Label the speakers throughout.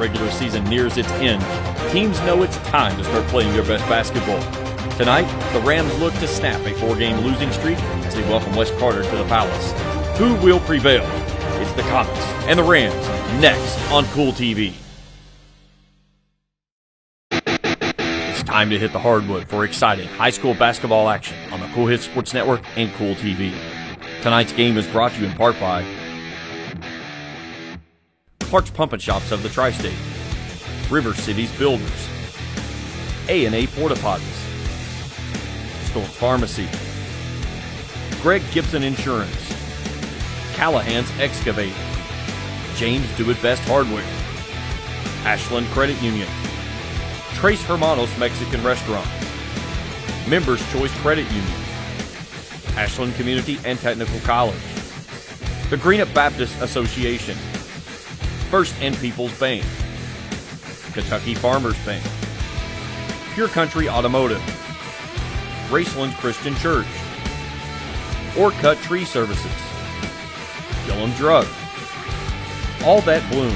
Speaker 1: regular season nears its end, teams know it's time to start playing their best basketball. Tonight, the Rams look to snap a 4-game losing streak as they welcome West Carter to the Palace. Who will prevail? It's the Comets and the Rams next on Cool TV. It's time to hit the hardwood for exciting high school basketball action on the Cool Hits Sports Network and Cool TV. Tonight's game is brought to you in part by Clark's Pump and Shops of the Tri-State, River Cities Builders, A&A Porta Potties, Storms Pharmacy, Greg Gibson Insurance, Callahan's Excavate, James Do It Best Hardware, Ashland Credit Union, Trace Hermanos Mexican Restaurant, Members Choice Credit Union, Ashland Community and Technical College, the Greenup Baptist Association, First and People's Bank, Kentucky Farmers Bank, Pure Country Automotive, Graceland Christian Church, Orcut Tree Services, Gillum Drug, All That Blooms,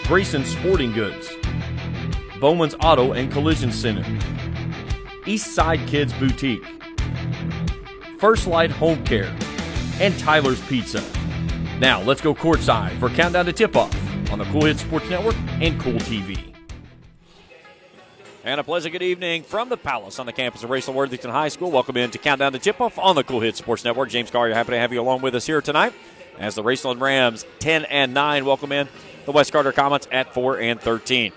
Speaker 1: Grayson Sporting Goods, Bowman's Auto and Collision Center, Eastside Kids Boutique, First Light Home Care, and Tyler's Pizza. Now, let's go courtside for Countdown to Tip-Off on the Cool Hits Sports Network and Cool TV. And a pleasant good evening from the Palace on the campus of Racel Worthington High School. Welcome in to Countdown to Tip-Off on the Cool Hits Sports Network. James Collier, happy to have you along with us here tonight as the Raceland Rams 10-9 welcome in the West Carter Comets at 4-13.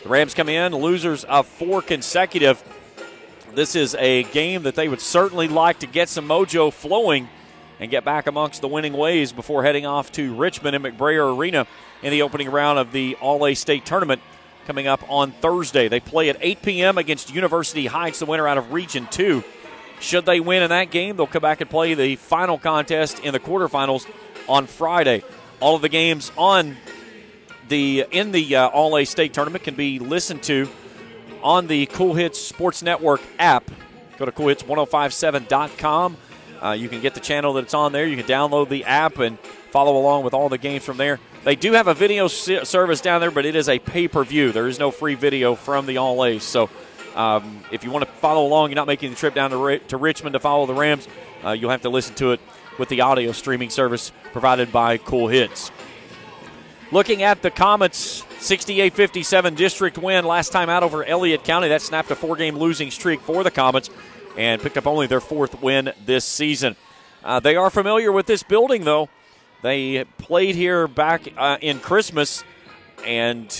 Speaker 1: The Rams come in, losers of 4 consecutive. This is a game that they would certainly like to get some mojo flowing and get back amongst the winning ways before heading off to Richmond and McBrayer Arena in the opening round of the All-A-State Tournament coming up on Thursday. They play at 8 p.m. against University Heights, the winner out of Region 2. Should they win in that game, they'll come back and play the final contest in the quarterfinals on Friday. All of the games in the All-A-State Tournament can be listened to on the Cool Hits Sports Network app. Go to coolhits1057.com. You can get the channel that it's on there. You can download the app and follow along with all the games from there. They do have a video service down there, but it is a pay-per-view. There is no free video from the All-A's. So if you want to follow along, you're not making the trip down to Richmond to follow the Rams, you'll have to listen to it with the audio streaming service provided by Cool Hits. Looking at the Comets' 68-57 district win last time out over Elliott County, that snapped a 4-game losing streak for the Comets and picked up only their 4th win this season. They are familiar with this building, though. They played here back in Christmas and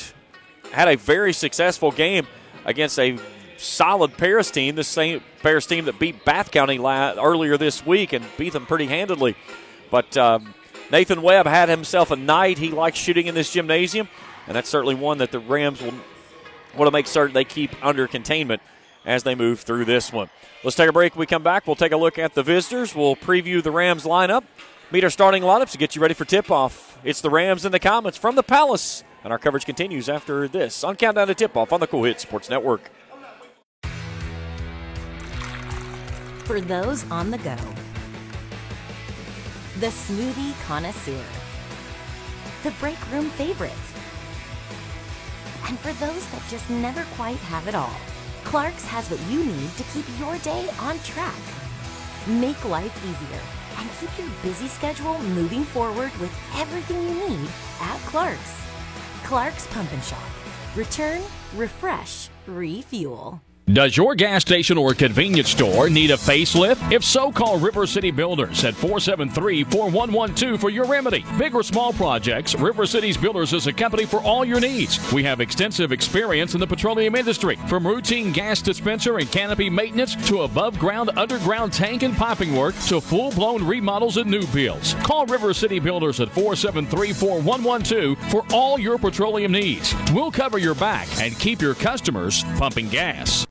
Speaker 1: had a very successful game against a solid Paris team, the same Paris team that beat Bath County earlier this week and beat them pretty handedly. But Nathan Webb had himself a night. He likes shooting in this gymnasium, and that's certainly one that the Rams will want to make certain they keep under containment as they move through this one. Let's take a break. When we come back, we'll take a look at the visitors. We'll preview the Rams lineup, meet our starting lineups to get you ready for tip-off. It's the Rams and the Comets from the Palace, and our coverage continues after this on Countdown to Tip-Off on the Cool Hits Sports Network.
Speaker 2: For those on the go, the smoothie connoisseur, the break room favorite, and for those that just never quite have it all, Clark's has what you need to keep your day on track. Make life easier and keep your busy schedule moving forward with everything you need at Clark's. Clark's Pump and Shop. Return, refresh, refuel.
Speaker 3: Does your gas station or convenience store need a facelift? If so, call River City Builders at 473-4112 for your remedy. Big or small projects, River Cities Builders is a company for all your needs. We have extensive experience in the petroleum industry, from routine gas dispenser and canopy maintenance to above-ground, underground tank and piping work to full-blown remodels and new builds. Call River City Builders at 473-4112 for all your petroleum needs. We'll cover your back and keep your customers pumping gas.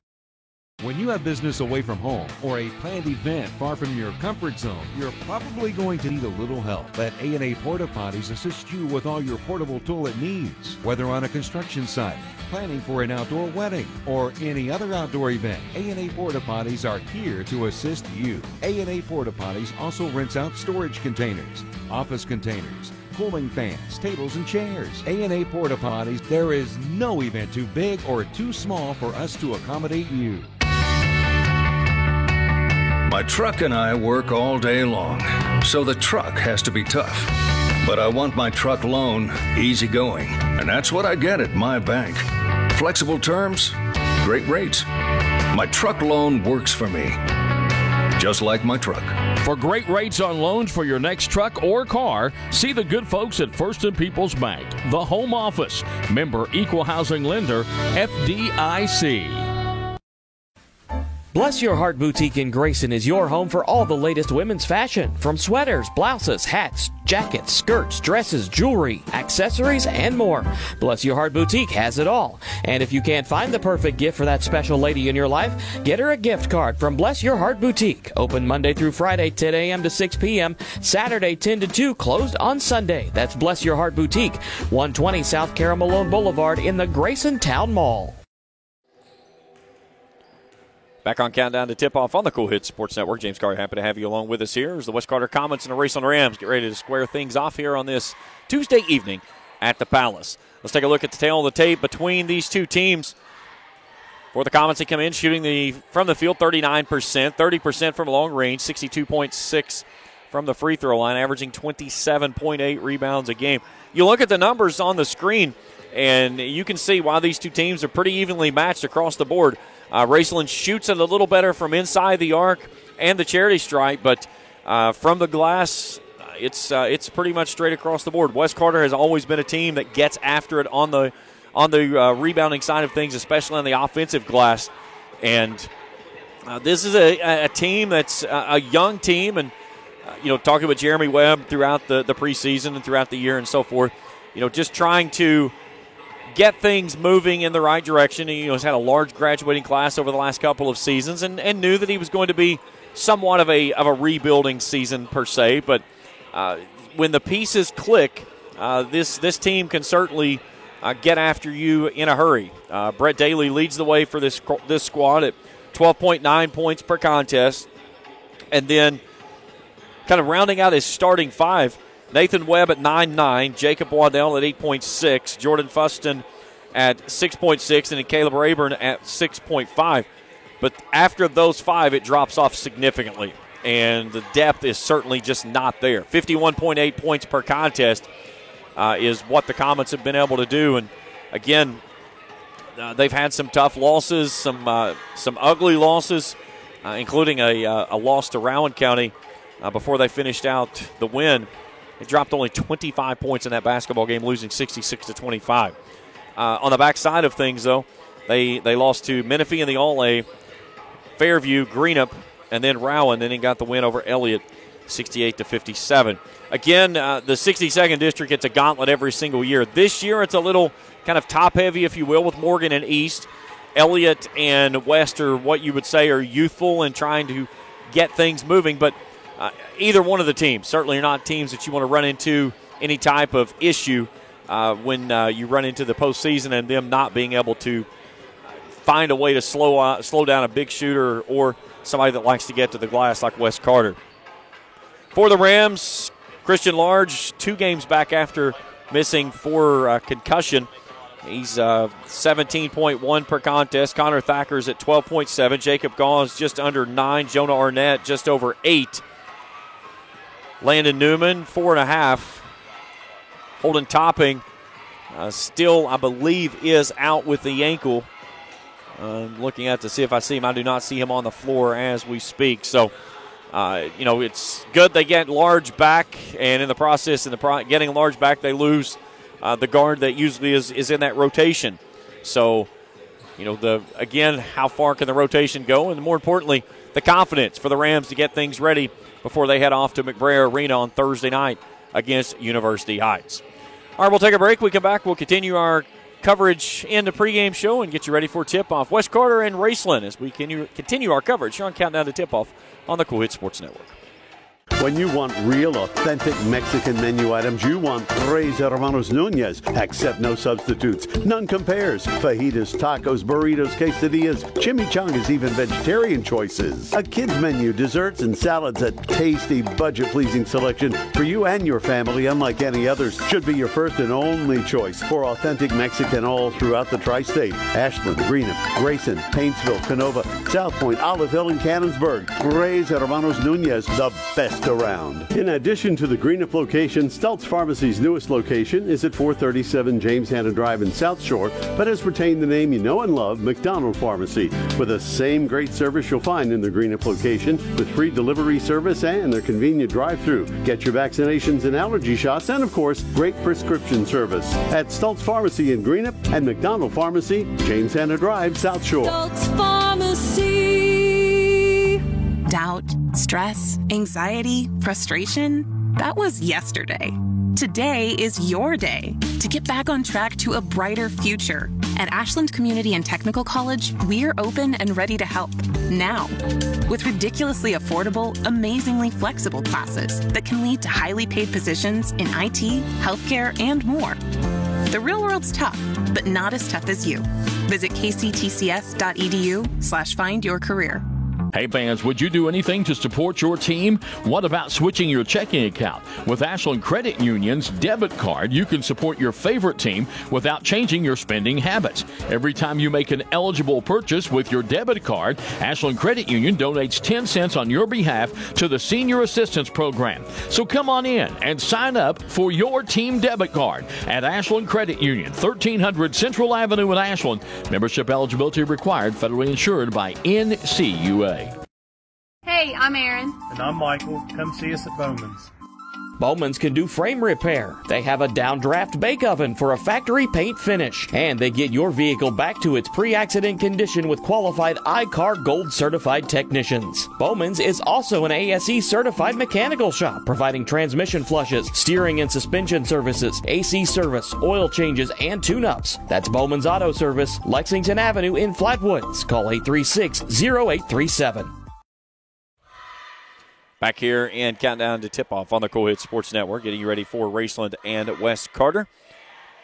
Speaker 4: When you have business away from home or a planned event far from your comfort zone, you're probably going to need a little help. Let A&A Porta Potties assist you with all your portable toilet needs. Whether on a construction site, planning for an outdoor wedding, or any other outdoor event, A&A Porta Potties are here to assist you. A&A Porta Potties also rents out storage containers, office containers, cooling fans, tables, and chairs. A&A Porta Potties, there is no event too big or too small for us to accommodate you.
Speaker 5: My truck and I work all day long, so the truck has to be tough. But I want my truck loan easygoing, and that's what I get at my bank. Flexible terms, great rates. My truck loan works for me, just like my truck.
Speaker 3: For great rates on loans for your next truck or car, see the good folks at First and People's Bank, the home office. Member Equal Housing Lender, FDIC.
Speaker 6: Bless Your Heart Boutique in Grayson is your home for all the latest women's fashion, from sweaters, blouses, hats, jackets, skirts, dresses, jewelry, accessories, and more. Bless Your Heart Boutique has it all. And if you can't find the perfect gift for that special lady in your life, get her a gift card from Bless Your Heart Boutique. Open Monday through Friday, 10 a.m. to 6 p.m., Saturday, 10 to 2, closed on Sunday. That's Bless Your Heart Boutique, 120 South Caramalone Boulevard in the Grayson Town Mall.
Speaker 1: Back on Countdown to Tip-Off on the Cool Hits Sports Network. James Carter, happy to have you along with us here as the West Carter Comets and the Raceland Rams get ready to square things off here on this Tuesday evening at the Palace. Let's take a look at the tail of the tape between these two teams. For the Comets, they come in shooting from the field 39%, 30% from long range, 62.6% from the free throw line, averaging 27.8 rebounds a game. You look at the numbers on the screen, and you can see why these two teams are pretty evenly matched across the board. Raceland shoots it a little better from inside the arc and the charity stripe, but from the glass, it's pretty much straight across the board. West Carter has always been a team that gets after it on the rebounding side of things, especially on the offensive glass. And this is a team that's a young team, and talking with Jeremy Webb throughout the preseason and throughout the year and so forth, just trying to get things moving in the right direction. He has had a large graduating class over the last couple of seasons and knew that he was going to be somewhat of a rebuilding season per se. But when the pieces click, this team can certainly get after you in a hurry. Brett Daly leads the way for this squad at 12.9 points per contest. And then kind of rounding out his starting five, Nathan Webb at 9.9, Jacob Waddell at 8.6, Jordan Fuston at 6.6, and Caleb Rayburn at 6.5. But after those five, it drops off significantly, and the depth is certainly just not there. 51.8 points per contest is what the Comets have been able to do. And, again, they've had some tough losses, some ugly losses, including a loss to Rowan County before they finished out the win. They dropped only 25 points in that basketball game, losing 66-25. On the backside of things, though, they lost to Menifee in the All-A, Fairview, Greenup, and then Rowan. Then he got the win over Elliott, 68-57. Again, the 62nd District gets a gauntlet every single year. This year it's a little kind of top-heavy, if you will, with Morgan and East. Elliott and West are what you would say are youthful and trying to get things moving, but either one of the teams certainly are not teams that you want to run into any type of issue when you run into the postseason and them not being able to find a way to slow down a big shooter or somebody that likes to get to the glass like West Carter. For the Rams, Christian Large, 2 games back after missing for concussion. He's 17.1 per contest. Connor Thacker's at 12.7. Jacob Gauze just under 9. Jonah Arnett just over 8. Landon Newman, 4.5. Holden Topping still, I believe, is out with the ankle. I'm looking at to see if I see him. I do not see him on the floor as we speak. So, it's good they get Large back, and in the process, getting Large back, they lose the guard that usually is in that rotation. So, again, how far can the rotation go? And more importantly, the confidence for the Rams to get things ready before they head off to McBrayer Arena on Thursday night against University Heights. All right, we'll take a break. We come back. We'll continue our coverage in the pregame show and get you ready for tip-off. West Carter and Raceland as we continue our coverage here on Countdown to Tip-Off on the Cool Hits Sports Network.
Speaker 7: When you want real, authentic Mexican menu items, you want Tres Hermanos Nunez. Accept no substitutes. None compares. Fajitas, tacos, burritos, quesadillas, chimichangas, even vegetarian choices. A kids menu, desserts and salads, a tasty, budget-pleasing selection for you and your family, unlike any others, should be your first and only choice for authentic Mexican all throughout the tri-state. Ashland, Greenup, Grayson, Paintsville, Canova, South Point, Olive Hill, and Cannonsburg. Tres Hermanos Nunez, the best around. In addition to the Greenup location, Stultz Pharmacy's newest location is at 437 James Hanna Drive in South Shore, but has retained the name you know and love, McDonald Pharmacy, with the same great service you'll find in the Greenup location, with free delivery service and their convenient drive-through. Get your vaccinations and allergy shots, and of course, great prescription service at Stultz Pharmacy in Greenup and McDonald Pharmacy, James Hanna Drive, South Shore.
Speaker 8: Stultz Pharmacy. Doubt, stress, anxiety, frustration, that was yesterday. Today is your day to get back on track to a brighter future. At Ashland Community and Technical College, we're open and ready to help now with ridiculously affordable, amazingly flexible classes that can lead to highly paid positions in IT, healthcare, and more. The real world's tough, but not as tough as you. Visit kctcs.edu/findyourcareer.
Speaker 3: Hey fans, would you do anything to support your team? What about switching your checking account? With Ashland Credit Union's debit card, you can support your favorite team without changing your spending habits. Every time you make an eligible purchase with your debit card, Ashland Credit Union donates 10 cents on your behalf to the Senior Assistance Program. So come on in and sign up for your team debit card at Ashland Credit Union, 1300 Central Avenue in Ashland. Membership eligibility required, federally insured by NCUA.
Speaker 9: Hey, I'm Aaron.
Speaker 10: And I'm Michael. Come see us at Bowman's.
Speaker 6: Bowman's can do frame repair. They have a downdraft bake oven for a factory paint finish. And they get your vehicle back to its pre-accident condition with qualified iCar Gold certified technicians. Bowman's is also an ASE certified mechanical shop, providing transmission flushes, steering and suspension services, AC service, oil changes, and tune-ups. That's Bowman's Auto Service, Lexington Avenue in Flatwoods. Call 836-0837.
Speaker 1: Back here and countdown to tip-off on the Cool Hits Sports Network, getting you ready for Raceland and West Carter.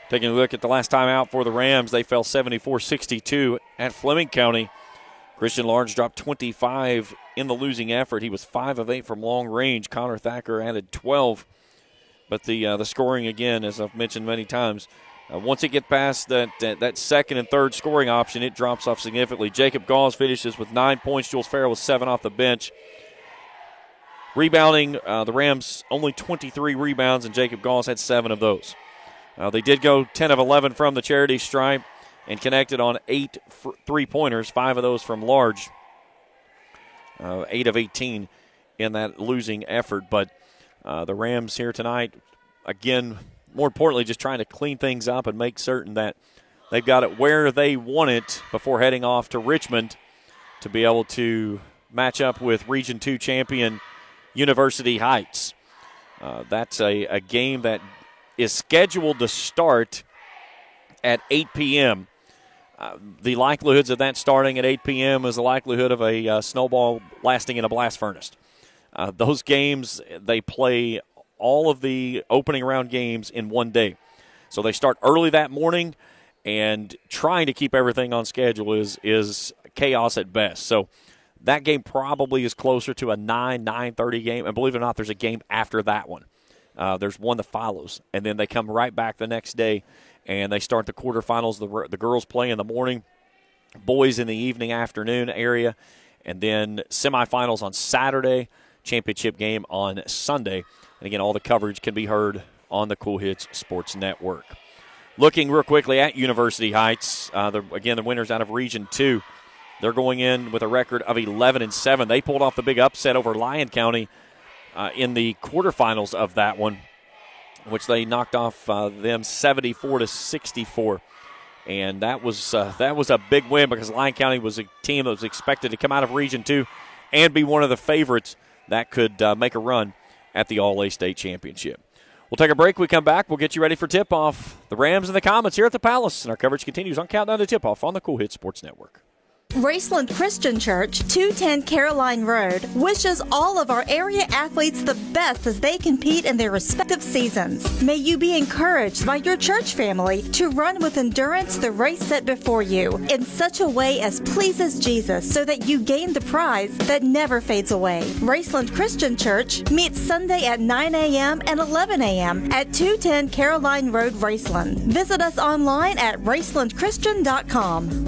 Speaker 1: Taking a look at the last time out for the Rams, they fell 74-62 at Fleming County. Christian Lawrence dropped 25 in the losing effort. He was 5 of 8 from long range. Connor Thacker added 12. But the scoring, again, as I've mentioned many times, once it gets past that second and third scoring option, it drops off significantly. Jacob Gauls finishes with 9 points. Jules Farrell with 7 off the bench. Rebounding, the Rams only 23 rebounds, and Jacob Gauls had 7 of those. They did go 10 of 11 from the charity stripe and connected on 8 three-pointers, 5 of those from large, 8 of 18 in that losing effort. But the Rams here tonight, again, more importantly, just trying to clean things up and make certain that they've got it where they want it before heading off to Richmond to be able to match up with Region 2 champion University Heights. That's a game that is scheduled to start at 8 p.m. The likelihoods of that starting at 8 p.m. is the likelihood of a snowball lasting in a blast furnace. Those games, they play all of the opening round games in one day. So they start early that morning, and trying to keep everything on schedule is chaos at best. So that game probably is closer to a 9:30 game. And believe it or not, there's a game after that one. There's one that follows. And then they come right back the next day, and they start the quarterfinals. The girls play in the morning, boys in the evening, afternoon area. And then semifinals on Saturday, championship game on Sunday. And, again, all the coverage can be heard on the Cool Hits Sports Network. Looking real quickly at University Heights, again, the winners out of Region 2. They're going in with a record of 11-7. They pulled off the big upset over Lyon County in the quarterfinals of that one, which they knocked off them 74-64. And that was a big win because Lyon County was a team that was expected to come out of Region 2 and be one of the favorites that could make a run at the All-A-State Championship. We'll take a break. We come back. We'll get you ready for tip-off. The Rams and the Comets here at the Palace. And our coverage continues on Countdown to Tip-Off on the Cool Hits Sports Network.
Speaker 11: Raceland Christian Church, 210 Caroline Road, wishes all of our area athletes the best as they compete in their respective seasons. May you be encouraged by your church family to run with endurance the race set before you in such a way as pleases Jesus so that you gain the prize that never fades away. Raceland Christian Church meets Sunday at 9 a.m. and 11 a.m. at 210 Caroline Road, Raceland. Visit us online at racelandchristian.com.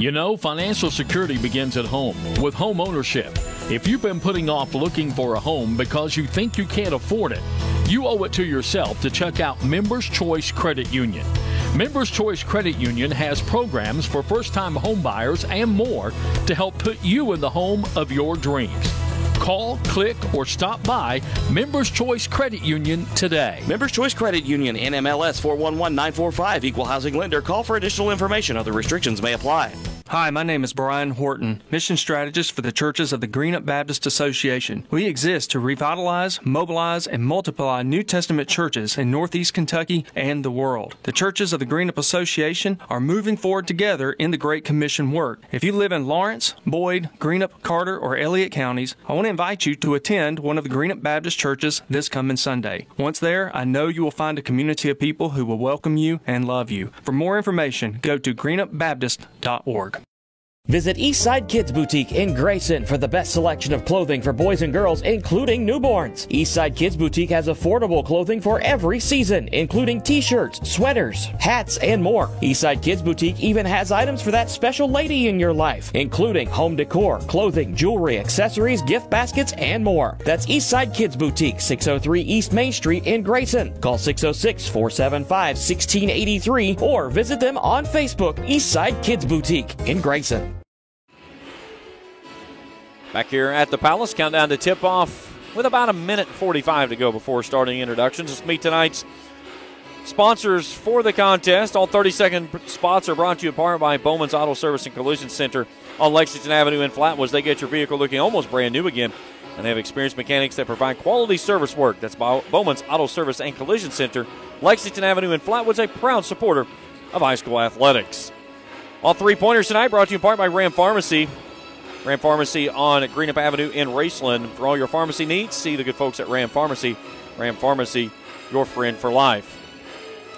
Speaker 3: You know, financial security begins at home with home ownership. If you've been putting off looking for a home because you think you can't afford it, you owe it to yourself to check out Members Choice Credit Union. Members Choice Credit Union has programs for first-time home buyers and more to help put you in the home of your dreams. Call, click, or stop by Members Choice Credit Union today.
Speaker 6: Members Choice Credit Union, NMLS 411945, Equal Housing Lender. Call for additional information. Other restrictions may apply.
Speaker 12: Hi, my name is Brian Horton, Mission Strategist for the Churches of the Greenup Baptist Association. We exist to revitalize, mobilize, and multiply New Testament churches in Northeast Kentucky and the world. The Churches of the Greenup Association are moving forward together in the Great Commission work. If you live in Lawrence, Boyd, Greenup, Carter, or Elliott counties, I want to invite you to attend one of the Greenup Baptist churches this coming Sunday. Once there, I know you will find a community of people who will welcome you and love you. For more information, go to greenupbaptist.org.
Speaker 6: Visit Eastside Kids Boutique in Grayson for the best selection of clothing for boys and girls, including newborns. Eastside Kids Boutique has affordable clothing for every season, including t-shirts, sweaters, hats, and more. Eastside Kids Boutique even has items for that special lady in your life, including home decor, clothing, jewelry, accessories, gift baskets, and more. That's Eastside Kids Boutique, 603 East Main Street in Grayson. Call 606-475-1683 or visit them on Facebook, Eastside Kids Boutique in Grayson.
Speaker 1: Back here at the Palace, countdown to tip-off with about a minute 45 to go before starting introductions. Let's meet tonight's sponsors for the contest. All 30-second spots are brought to you in part by Bowman's Auto Service and Collision Center on Lexington Avenue in Flatwoods. They get your vehicle looking almost brand new again, and they have experienced mechanics that provide quality service work. That's Bowman's Auto Service and Collision Center, Lexington Avenue in Flatwoods, a proud supporter of high school athletics. All three-pointers tonight brought to you in part by Ram Pharmacy. Ram Pharmacy on Greenup Avenue in Raceland. For all your pharmacy needs, see the good folks at Ram Pharmacy. Ram Pharmacy, your friend for life.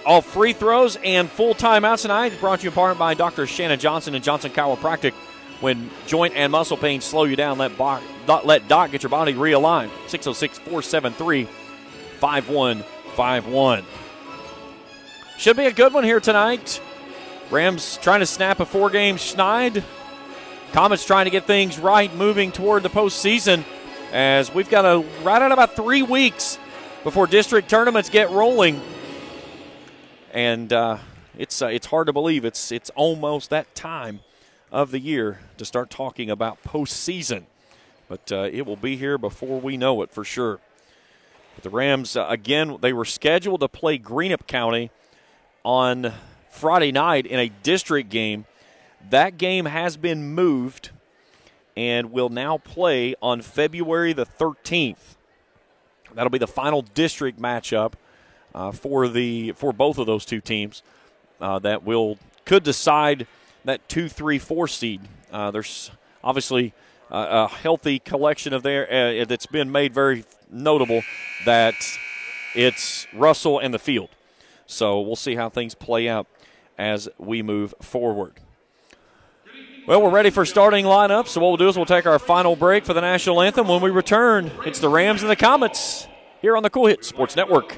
Speaker 1: All free throws and full timeouts tonight brought to you in part by Dr. Shannon Johnson and Johnson Chiropractic. When joint and muscle pains slow you down, let Doc get your body realigned. 606-473-5151. Should be a good one here tonight. Rams trying to snap a 4-game schneid. Comets trying to get things right, moving toward the postseason, as we've got right at about 3 weeks before district tournaments get rolling. And it's hard to believe it's almost that time of the year to start talking about postseason. But it will be here before we know it for sure. But the Rams, again, they were scheduled to play Greenup County on Friday night in a district game. That game has been moved and will now play on February the 13th. That'll be the final district matchup for both of those two teams that could decide that 2, 3, 4 seed. There's obviously a healthy collection of there that's been made very notable that it's Russell and the field. So we'll see how things play out as we move forward. Well, we're ready for starting lineup, so what we'll do is we'll take our final break for the national anthem. When we return, it's the Rams and the Comets here on the Cool Hit Sports Network.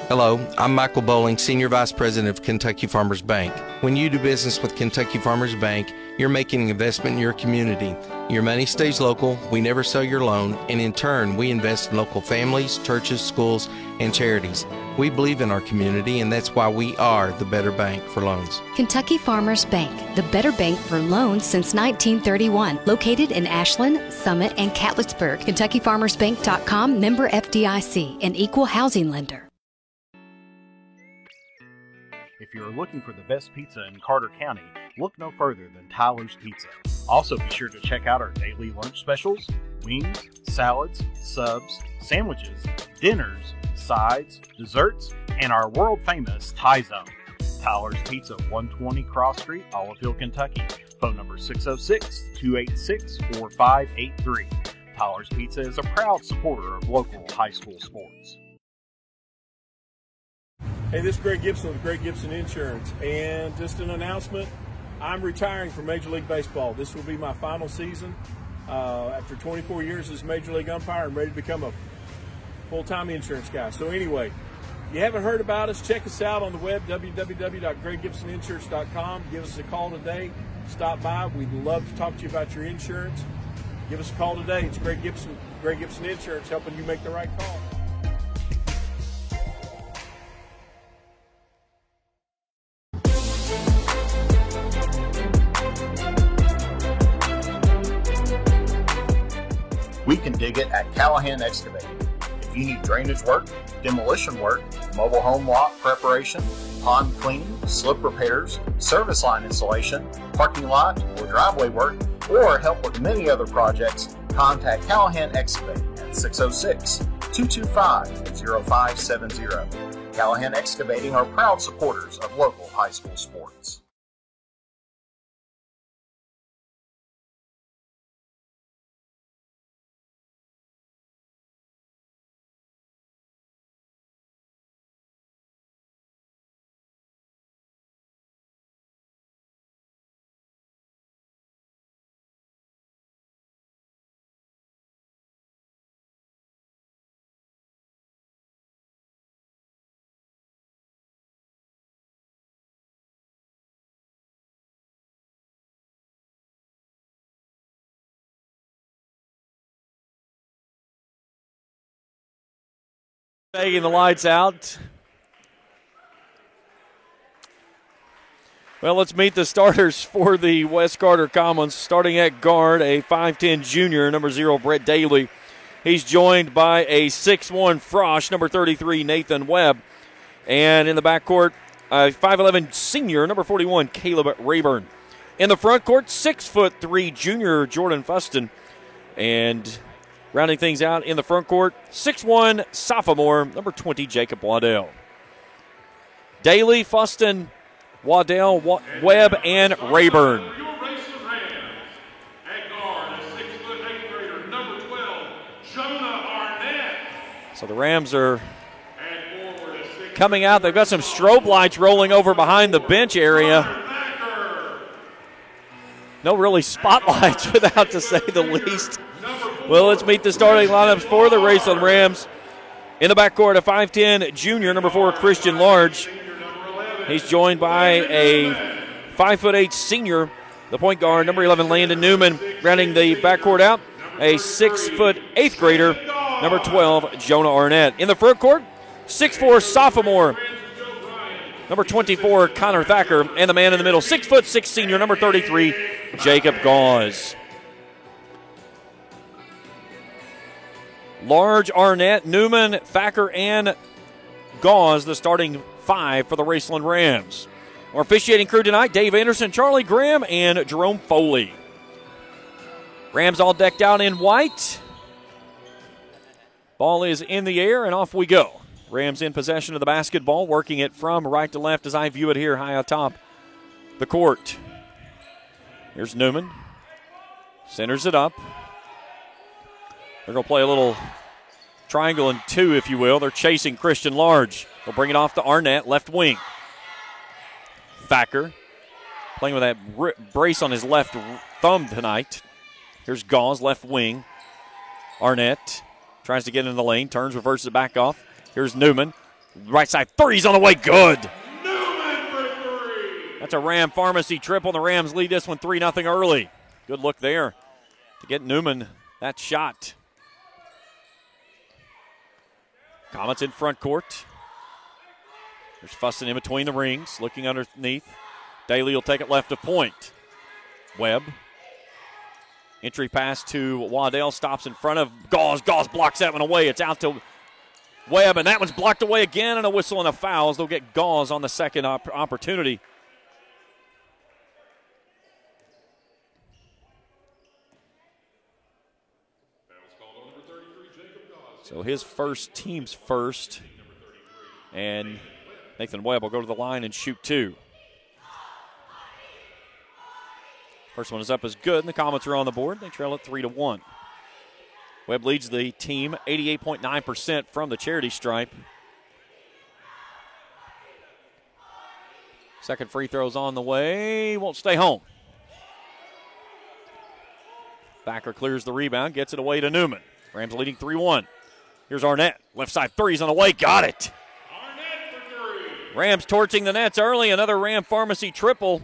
Speaker 13: Hello, I'm Michael Bowling, Senior Vice President of Kentucky Farmers Bank. When you do business with Kentucky Farmers Bank, you're making an investment in your community. Your money stays local, we never sell your loan, and in turn, we invest in local families, churches, schools, and charities. We believe in our community, and that's why we are the better bank for loans.
Speaker 14: Kentucky Farmers Bank, the better bank for loans since 1931. Located in Ashland, Summit, and Catlettsburg. KentuckyFarmersBank.com, member FDIC, an equal housing lender.
Speaker 10: If you're looking for the best pizza in Carter County, look no further than Tyler's Pizza. Also be sure to check out our daily lunch specials, wings, salads, subs, sandwiches, dinners, sides, desserts, and our world-famous Thai Zone. Tyler's Pizza, 120 Cross Street, Olive Hill, Kentucky. Phone number 606-286-4583. Tyler's Pizza is a proud supporter of local high school sports.
Speaker 15: Hey, this is Greg Gibson with Greg Gibson Insurance, and just an announcement, I'm retiring from Major League Baseball. This will be my final season. After 24 years as Major League umpire, I'm ready to become a full-time insurance guy. So anyway, if you haven't heard about us, check us out on the web, www.greggibsoninsurance.com. Give us a call today. Stop by. We'd love to talk to you about your insurance. Give us a call today. It's Greg Gibson Insurance, helping you make the right call.
Speaker 10: We can dig it at Callahan Excavating. If you need drainage work, demolition work, mobile home lot preparation, pond cleaning, slip repairs, service line installation, parking lot or driveway work, or help with many other projects, contact Callahan Excavating at 606-225-0570. Callahan Excavating are proud supporters of local high school sports.
Speaker 1: Taking the lights out. Well, let's meet the starters for the West Carter Commons. Starting at guard, a 5'10 junior, number 0, Brett Daly. He's joined by a 6'1 Frosh, number 33, Nathan Webb. And in the backcourt, a 5'11 senior, number 41, Caleb Rayburn. In the front court, 6'3 junior, Jordan Fuston. And rounding things out in the front court, 6'1 sophomore, number 20, Jacob Waddell. Daly, Fuston, Waddell, Webb, and Rayburn. So the Rams are coming out. They've got some strobe lights rolling over behind the bench area. No really spotlights, without to say the least. Well, let's meet the starting lineups for the Raceland Rams. In the backcourt, a 5'10 junior, number 4, Christian Large. He's joined by a 5'8 senior, the point guard, number 11, Landon Newman. Rounding the backcourt out, a 6' 8th grader, number 12, Jonah Arnett. In the front court, 6'4 sophomore, number 24, Connor Thacker. And the man in the middle, 6'6 senior, number 33, Jacob Gauze. Large, Arnett, Newman, Thacker, and Gauze, the starting 5 for the Raceland Rams. Our officiating crew tonight, Dave Anderson, Charlie Graham, and Jerome Foley. Rams all decked out in white. Ball is in the air, and off we go. Rams in possession of the basketball, working it from right to left as I view it here high atop the court. Here's Newman. Centers it up. They're going to play a little triangle and 2, if you will. They're chasing Christian Large. They'll bring it off to Arnett, left wing. Thacker playing with that brace on his left thumb tonight. Here's Gauze, left wing. Arnett tries to get in the lane, turns, reverses it back off. Here's Newman. Right side three's on the way, good.
Speaker 16: Newman for 3.
Speaker 1: That's a Ram Pharmacy triple, and the Rams lead this one 3-0 early. Good look there to get Newman that shot. Comets in front court. There's Fuston in between the rings, looking underneath. Daly will take it left of point. Webb. Entry pass to Waddell, stops in front of Gauze. Gauze blocks that one away. It's out to Webb, and that one's blocked away again, and a whistle and a foul. They'll get Gauze on the second opportunity. So his first, team's first. And Nathan Webb will go to the line and shoot 2. First one is up is good, and the Comets are on the board. They trail it 3-1. Webb leads the team 88.9% from the charity stripe. Second free throw's on the way. Won't stay home. Thacker clears the rebound, gets it away to Newman. Rams leading 3-1. Here's Arnett. Left side three's on the way. Got it. Rams torching the nets early. Another Ram Pharmacy triple.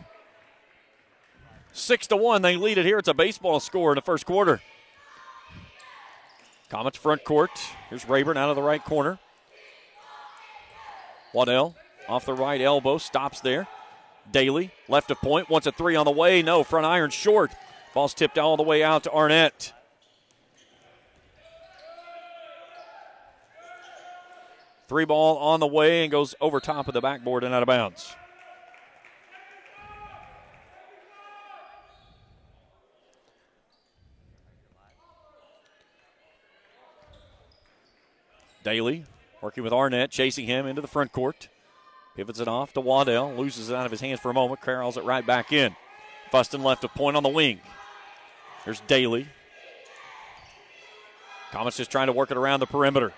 Speaker 1: 6-1. They lead it here. It's a baseball score in the first quarter. Comets front court. Here's Rayburn out of the right corner. Waddell off the right elbow. Stops there. Daly left of point. Wants a three on the way. No. Front iron short. Ball's tipped all the way out to Arnett. Three ball on the way and goes over top of the backboard and out of bounds. Daly working with Arnett, chasing him into the front court. Pivots it off to Waddell, loses it out of his hands for a moment, carries it right back in. Fuston left a point on the wing. There's Daly. Comets just trying to work it around the perimeter.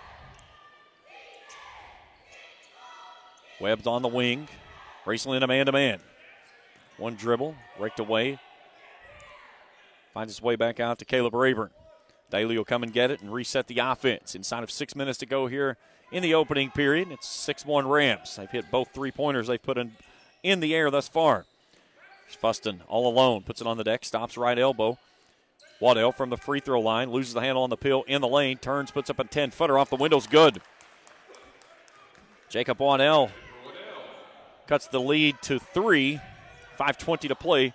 Speaker 1: Webb's on the wing, racing into man-to-man. One dribble, raked away. Finds his way back out to Caleb Rayburn. Daly will come and get it and reset the offense. Inside of 6 minutes to go here in the opening period. It's 6-1 Rams. They've hit both three-pointers they've put in the air thus far. Fuston all alone, puts it on the deck, stops right elbow. Waddell from the free throw line, loses the handle on the peel in the lane, turns, puts up a 10-footer off the window's good. Jacob Waddell cuts the lead to 3, 5:20 to play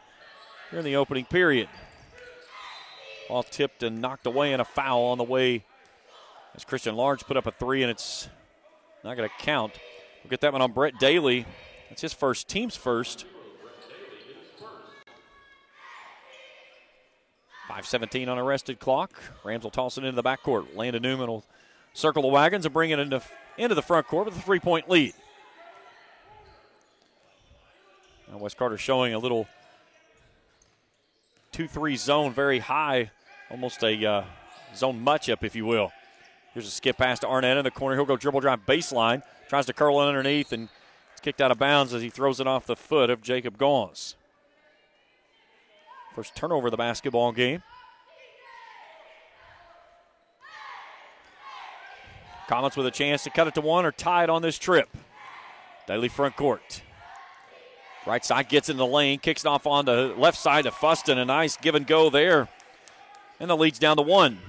Speaker 1: here in the opening period. Ball tipped and knocked away, and a foul on the way as Christian Large put up a three, and it's not going to count. We'll get that one on Brett Daly. That's his first, team's first. 5:17 on arrested clock. Rams will toss it into the backcourt. Landon Newman will circle the wagons and bring it into the front court with a 3-point lead. Now Wes Carter showing a little 2-3 zone, very high, almost a zone matchup, if you will. Here's a skip pass to Arnett in the corner. He'll go dribble drive baseline, tries to curl it underneath, and it's kicked out of bounds as he throws it off the foot of Jacob Gauze. First turnover of the basketball game. Comets with a chance to cut it to one or tie it on this trip. Daly front court. Right side gets in the lane, kicks it off on the left side to Fuston. A nice give and go there. And the lead's down to 1.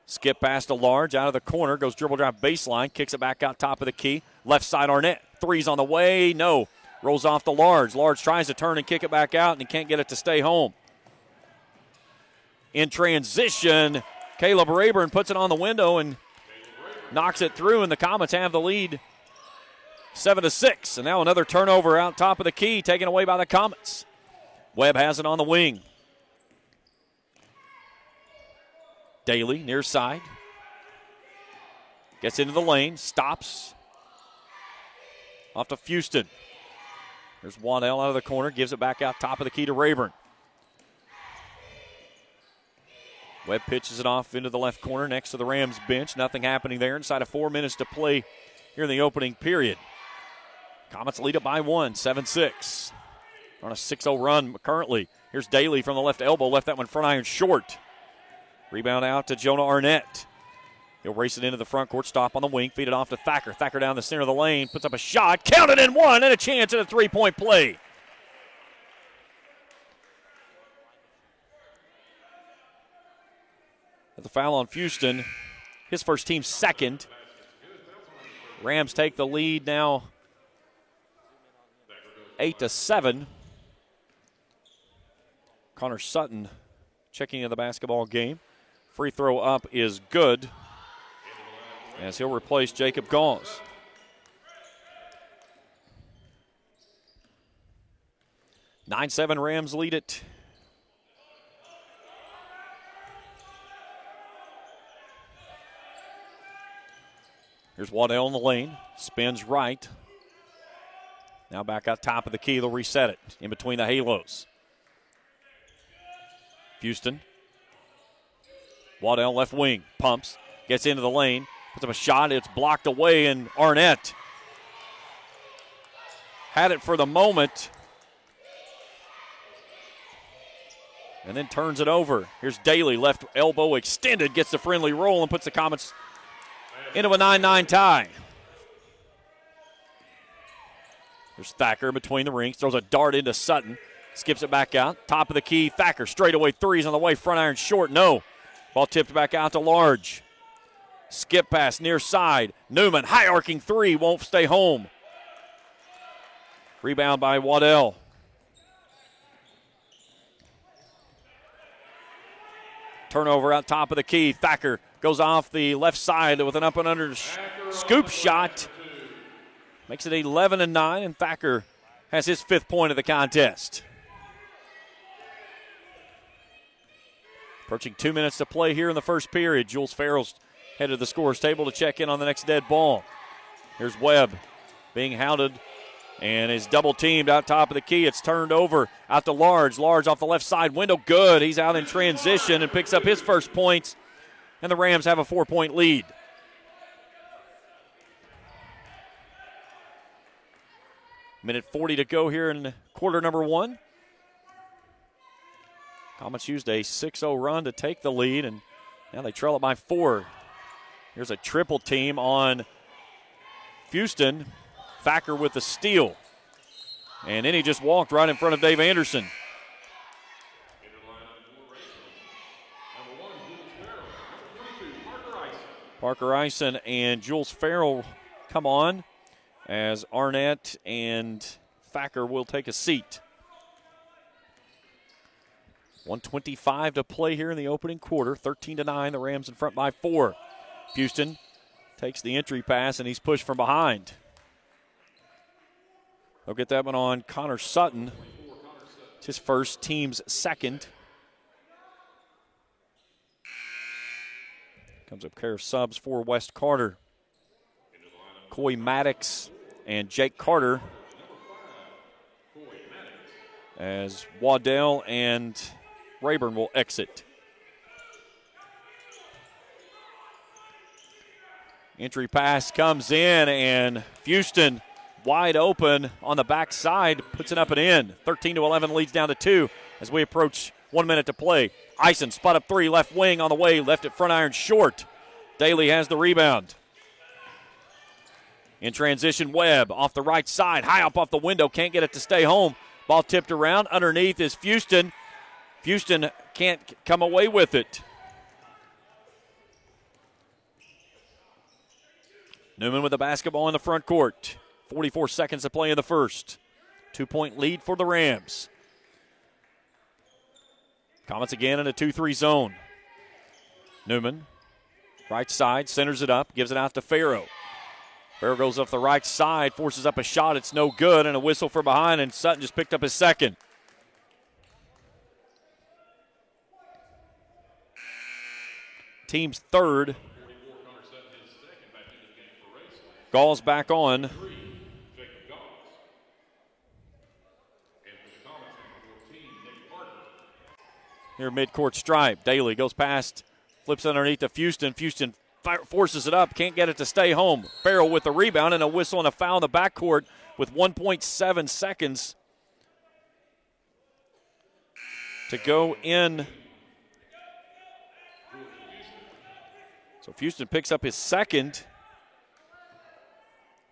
Speaker 1: Skip pass to Large out of the corner, goes dribble drive baseline, kicks it back out top of the key. Left side Arnett, three's on the way, no. Rolls off to Large. Large tries to turn and kick it back out, and he can't get it to stay home. In transition, Caleb Rayburn puts it on the window and knocks it through, and the Comets have the lead 7-6. And now another turnover out top of the key, taken away by the Comets. Webb has it on the wing. Daly, near side. Gets into the lane, stops. Off to Fuston. There's Waddell out of the corner, gives it back out top of the key to Rayburn. Webb pitches it off into the left corner next to the Rams bench. Nothing happening there inside of 4 minutes to play here in the opening period. Comets lead it by 1, 7-6. On a 6-0 run currently. Here's Daly from the left elbow, left that one front iron short. Rebound out to Jonah Arnett. He'll race it into the front court, stop on the wing, feed it off to Thacker. Thacker down the center of the lane, puts up a shot, counted in one, and a chance at a three-point play. At the foul on Fuston, his first team second. Rams take the lead now 8-7. Connor Sutton checking in the basketball game. Free throw up is good as he'll replace Jacob Gauze. – 9-7 Rams lead it. Here's Waddell in the lane. Spins right. Now back up top of the key. They'll reset it in between the halos. Houston. Waddell left wing. Pumps. Gets into the lane. Puts up a shot. It's blocked away, and Arnett had it for the moment. And then turns it over. Here's Daly, left elbow extended, gets the friendly roll and puts the Comets into a 9-9 tie. There's Thacker between the rings, throws a dart into Sutton, skips it back out. Top of the key, Thacker, straightaway threes on the way, front iron short, no. Ball tipped back out to Large. Skip pass near side. Newman, high arcing three, won't stay home. Rebound by Waddell. Turnover out top of the key. Thacker goes off the left side with an up and under scoop shot. Makes it 11-9, and Thacker has his 5th point of the contest. Approaching 2 minutes to play here in the first period. Jules Farrell's headed to the scorer's table to check in on the next dead ball. Here's Webb being hounded and is double teamed out top of the key. It's turned over out to Large. Large off the left side window. Good. He's out in transition and picks up his first points. And the Rams have a 4-point lead. Minute 40 to go here in quarter number 1. Comets used a 6-0 run to take the lead, and now they trail it by 4. Here's a triple team on Houston. Thacker with the steal. And then he just walked right in front of Dave Anderson. Parker Ison and Jules Farrell come on as Arnett and Thacker will take a seat. 1:25 to play here in the opening quarter. 13-9, the Rams in front by 4. Houston takes the entry pass, and he's pushed from behind. They'll get that one on Connor Sutton. It's his first, team's second. Comes up pair of subs for West Carter. Coy Maddox and Jake Carter. As Waddell and Rayburn will exit. Entry pass comes in, and Houston wide open on the backside, puts it up and in. 13-11 leads down to 2 as we approach 1 minute to play. Ison spot up 3, left wing on the way, left it front iron short. Daly has the rebound. In transition, Webb off the right side, high up off the window, can't get it to stay home. Ball tipped around, underneath is Houston. Houston can't come away with it. Newman with the basketball in the front court. 44 seconds to play in the first. 2-point lead for the Rams. Comets again in a 2-3 zone. Newman, right side, centers it up, gives it out to Farrow. Farrow goes off the right side, forces up a shot. It's no good, and a whistle from behind, and Sutton just picked up his second. Team's third. Gall's back on. Here midcourt stripe. Daly goes past, flips underneath to Houston. Houston forces it up, can't get it to stay home. Farrell with the rebound and a whistle and a foul in the backcourt with 1.7 seconds to go in. So Houston picks up his second.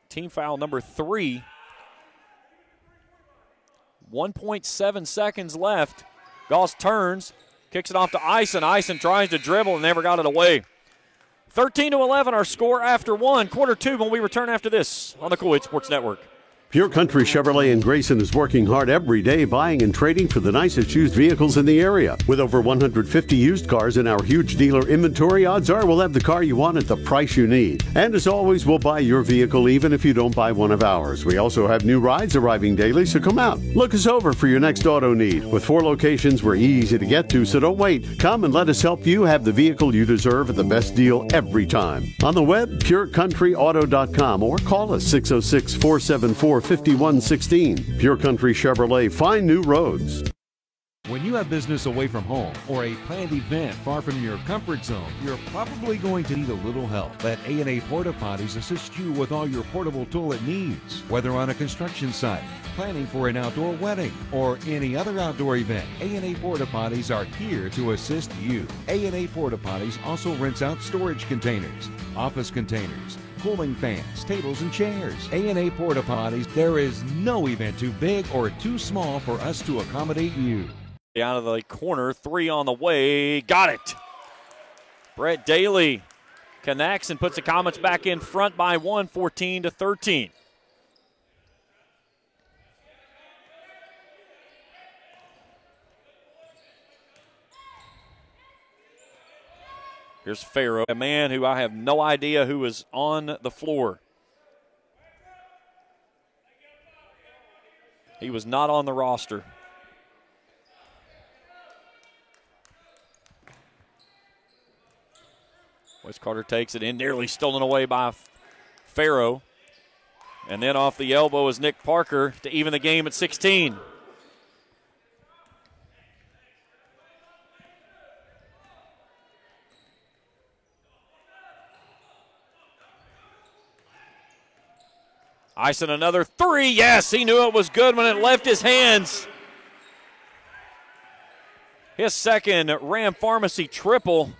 Speaker 1: Team foul number 3. 1.7 seconds left. Goss turns, kicks it off to Ison. Ison tries to dribble and never got it away. 13-11 our score after 1. Quarter 2 when we return after this on the Cool Hit Sports Network.
Speaker 7: Pure Country Chevrolet in Grayson is working hard every day buying and trading for the nicest used vehicles in the area. With over 150 used cars in our huge dealer inventory, odds are we'll have the car you want at the price you need. And as always, we'll buy your vehicle even if you don't buy one of ours. We also have new rides arriving daily, so come out. Look us over for your next auto need. With 4 locations, we're easy to get to, so don't wait. Come and let us help you have the vehicle you deserve at the best deal every time. On the web, purecountryauto.com, or call us 606-474 844-5116. Pure Country Chevrolet, find new roads.
Speaker 4: When you have business away from home or a planned event far from your comfort zone, you're probably going to need a little help. Let A&A Porta Potties assist you with all your portable toilet needs. Whether on a construction site, planning for an outdoor wedding, or any other outdoor event, A&A Porta Potties are here to assist you. A&A Porta Potties also rents out storage containers, office containers, cooling fans, tables, and chairs. A&A Porta Potties, there is no event too big or too small for us to accommodate you.
Speaker 1: Out of the corner, 3 on the way. Got it. Brett Daly connects and puts the Comets back in front by 1, 14-13. Here's Farrow, a man who I have no idea who is on the floor. He was not on the roster. Wes Carter takes it in, nearly stolen away by Farrow. And then off the elbow is Nick Parker to even the game at 16. Ison another 3. Yes, he knew it was good when it left his hands. His second Ram Pharmacy triple.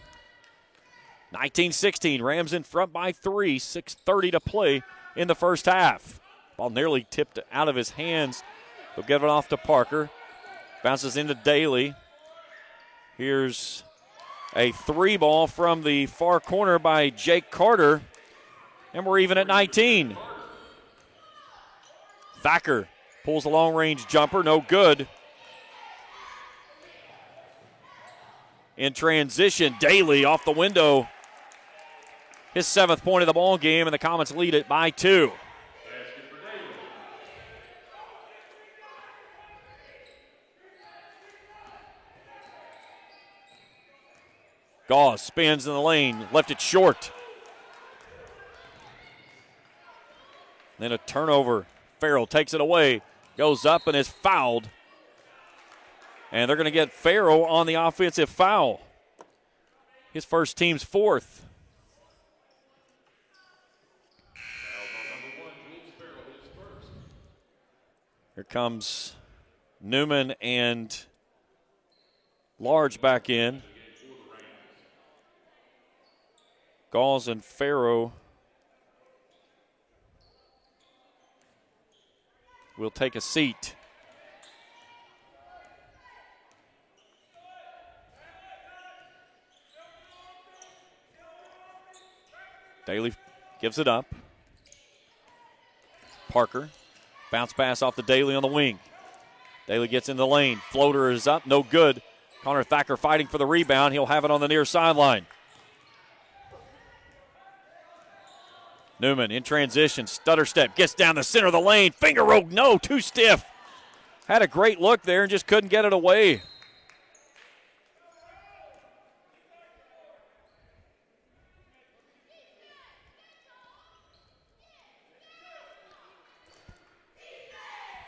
Speaker 1: 19-16, Rams in front by 3, 6:30 to play in the first half. Ball nearly tipped out of his hands. They'll give it off to Parker. Bounces into Daly. Here's a 3 ball from the far corner by Jake Carter. And we're even at 19. Thacker pulls a long-range jumper, no good. In transition, Daly off the window. His 7th point of the ball game, and the Comets lead it by 2. Gauze spins in the lane, left it short. Then a turnover. Farrell takes it away, goes up and is fouled. And they're going to get Farrell on the offensive foul. His first team's 4th. Here comes Newman and Large back in. Gauze and Farrow will take a seat. Daly gives it up. Parker. Bounce pass off the Daly on the wing. Daly gets in the lane. Floater is up, no good. Connor Thacker fighting for the rebound. He'll have it on the near sideline. Newman in transition, stutter step, gets down the center of the lane. Finger roll, no, too stiff. Had a great look there and just couldn't get it away.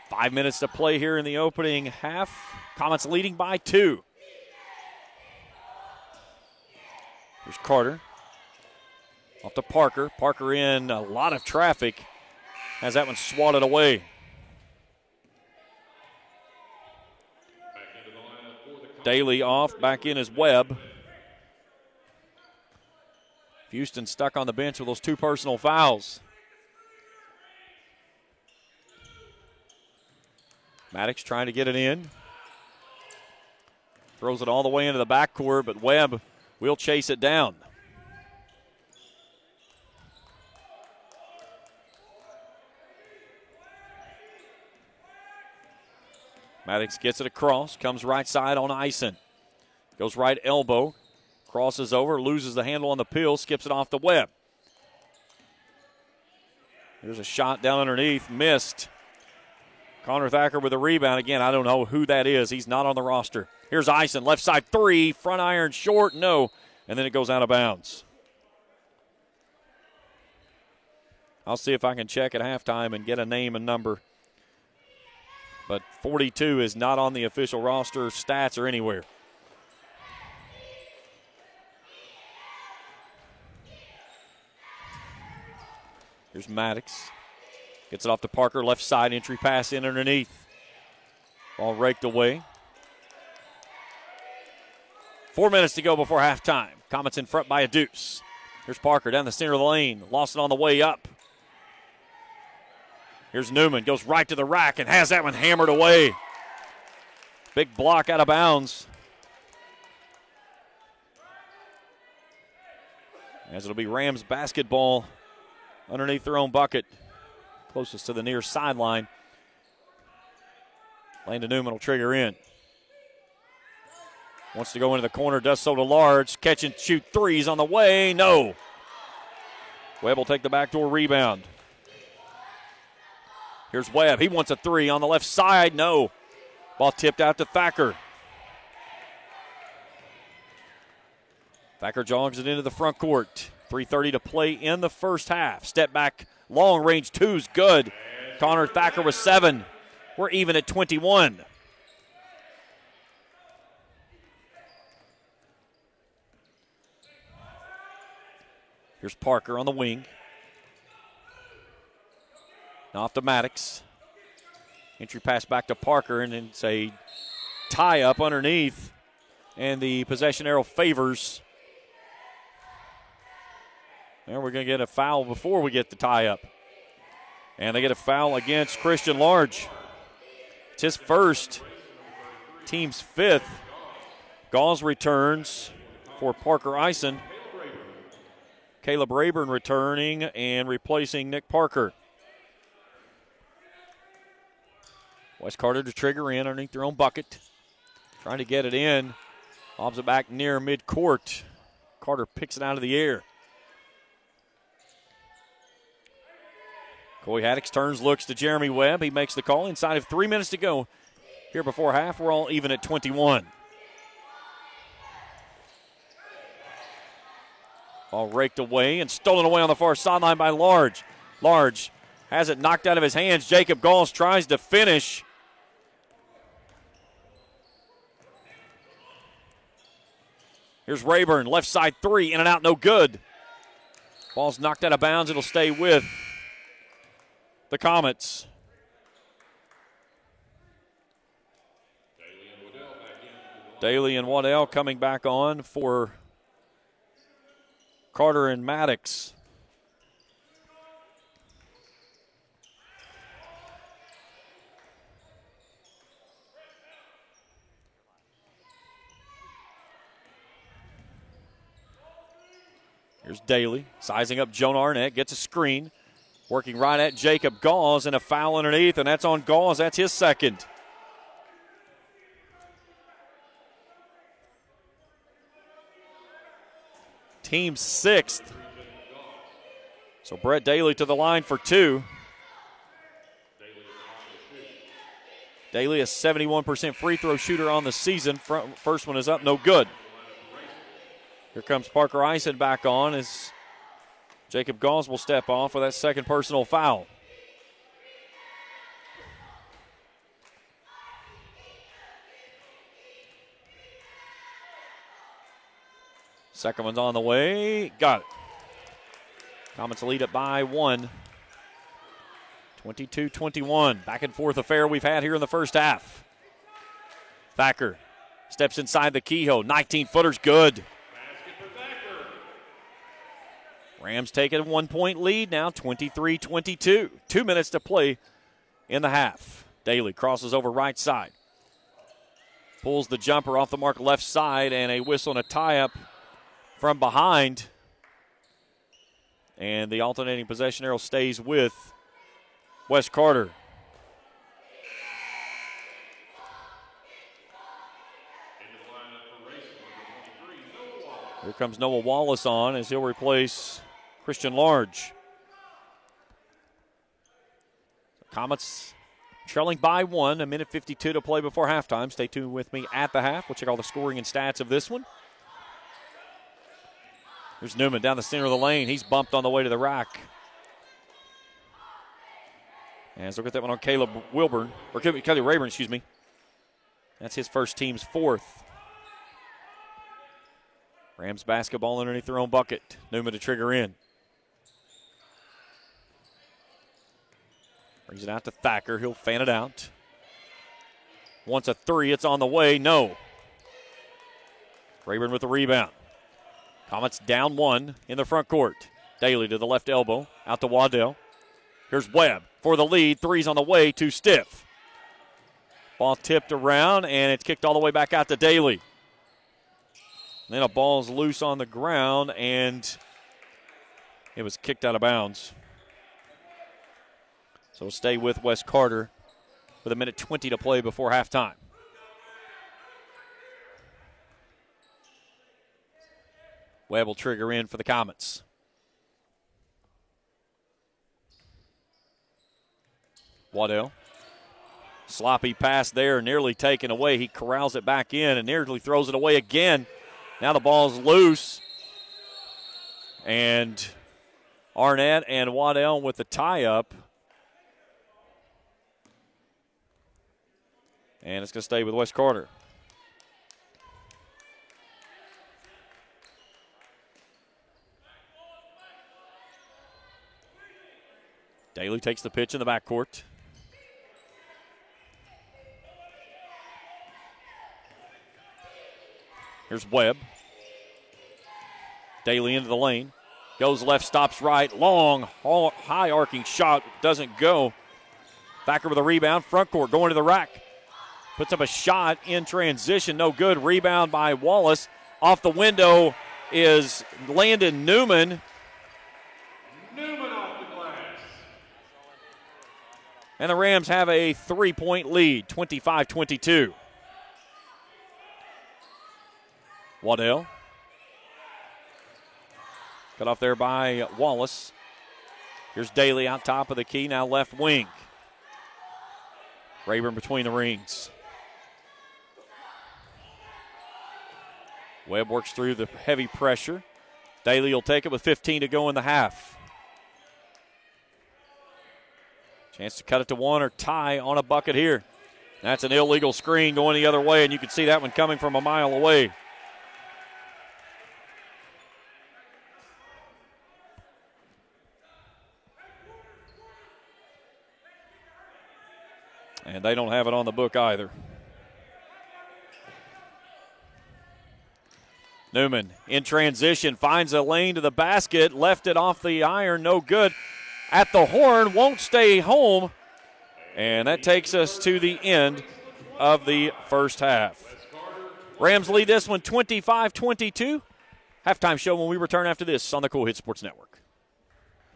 Speaker 1: Five minutes to play here in the opening half. Comets leading by 2. Here's Carter. Off to Parker. Parker in a lot of traffic. Has that one swatted away. Daly off. Back in is Webb. Houston stuck on the bench with those 2 personal fouls. Maddox trying to get it in. Throws it all the way into the backcourt, but Webb will chase it down. Maddox gets it across, comes right side on Ison. Goes right elbow, crosses over, loses the handle on the peel, skips it off to Webb. There's a shot down underneath, missed. Connor Thacker with a rebound. Again, I don't know who that is. He's not on the roster. Here's Ison, left side 3, front iron short, no. And then it goes out of bounds. I'll see if I can check at halftime and get a name and number. But 42 is not on the official roster, stats, or anywhere. Here's Maddox. Gets it off to Parker, left side, entry pass in underneath. Ball raked away. 4 minutes to go before halftime. Comets in front by a deuce. Here's Parker down the center of the lane. Lost it on the way up. Here's Newman. Goes right to the rack and has that one hammered away. Big block out of bounds. As it'll be Rams basketball underneath their own bucket. Closest to the near sideline. Landon Newman will trigger in. Wants to go into the corner, does so to Large. Catch and shoot threes on the way. No. Webb will take the backdoor rebound. Here's Webb. He wants a three on the left side. No. Ball tipped out to Thacker. Thacker jogs it into the front court. 3:30 to play in the first half. Step back, long range two's good. Connor Thacker with 7. We're even at 21. Here's Parker on the wing. Now off to Maddox. Entry pass back to Parker, and then it's a tie-up underneath. And the possession arrow favors. And we're going to get a foul before we get the tie-up. And they get a foul against Christian Large. It's his first, team's 5th. Gauls returns for Parker Eisen. Caleb Rayburn returning and replacing Nick Parker. West Carter to trigger in underneath their own bucket. Trying to get it in. Lobs it back near midcourt. Carter picks it out of the air. Coy Haddix turns, looks to Jeremy Webb. He makes the call inside of 3 minutes to go. Here before half, we're all even at 21. Ball raked away and stolen away on the far sideline by Large. Large has it knocked out of his hands. Jacob Gauls tries to finish. Here's Rayburn, left side three, in and out, no good. Ball's knocked out of bounds. It'll stay with the Comets. Daly and Waddell coming back on for Carter and Maddox. Here's Daly, sizing up Joan Arnett, gets a screen. Working right at Jacob Gauls, and a foul underneath, and that's on Gauls. That's his second. Team 6th. So Brett Daly to the line for 2. Daly, a 71% free throw shooter on the season. First one is up, no good. Here comes Parker Eisen back on as Jacob Gauls will step off with that second personal foul. Second one's on the way. Got it. Comets lead it by 1. 22-21. Back and forth affair we've had here in the first half. Thacker steps inside the keyhole. 19-footer's good. Rams take a 1-point lead now, 23-22. 2 minutes to play in the half. Daly crosses over right side. Pulls the jumper off the mark left side, and a whistle and a tie-up from behind. And the alternating possession arrow stays with West Carter. Here comes Noah Wallace on as he'll replace Christian Large. Comets trailing by 1, 1:52 to play before halftime. Stay tuned with me at the half. We'll check all the scoring and stats of this one. Here's Newman down the center of the lane. He's bumped on the way to the rack. As look at that one on Caleb Wilburn, or Kelly Rayburn, excuse me. That's his first team's fourth. Rams basketball underneath their own bucket. Newman to trigger in. Brings it out to Thacker. He'll fan it out. Wants a three. It's on the way. No. Rayburn with the rebound. Comets down one in the front court. Daly to the left elbow. Out to Waddell. Here's Webb for the lead. Three's on the way. Too stiff. Ball tipped around, and it's kicked all the way back out to Daly. Then a ball's loose on the ground, and it was kicked out of bounds. So we'll stay with Wes Carter with 1:20 to play before halftime. Webb will trigger in for the Comets. Waddell. Sloppy pass there, nearly taken away. He corrals it back in and nearly throws it away again. Now the ball's loose. And Arnett and Waddell with the tie-up. And it's going to stay with Wes Carter. Daly takes the pitch in the backcourt. Here's Webb. Daly into the lane. Goes left, stops right. Long, high arcing shot. Doesn't go. Thacker with a rebound. Front court going to the rack. Puts up a shot in transition. No good. Rebound by Wallace. Off the window is Landon Newman.
Speaker 16: Newman off the glass.
Speaker 1: And the Rams have a 3-point lead, 25-22. Waddell. Cut off there by Wallace. Here's Daly out top of the key, now left wing. Rayburn between the rings. Webb works through the heavy pressure. Daly will take it with 15 to go in the half. Chance to cut it to one or tie on a bucket here. That's an illegal screen going the other way, and you can see that one coming from a mile away. And they don't have it on the book either. Newman in transition, finds a lane to the basket, left it off the iron, no good. At the horn, won't stay home. And that takes us to the end of the first half. Rams lead this one 25-22. Halftime show when we return after this on the Cool Hits Sports Network.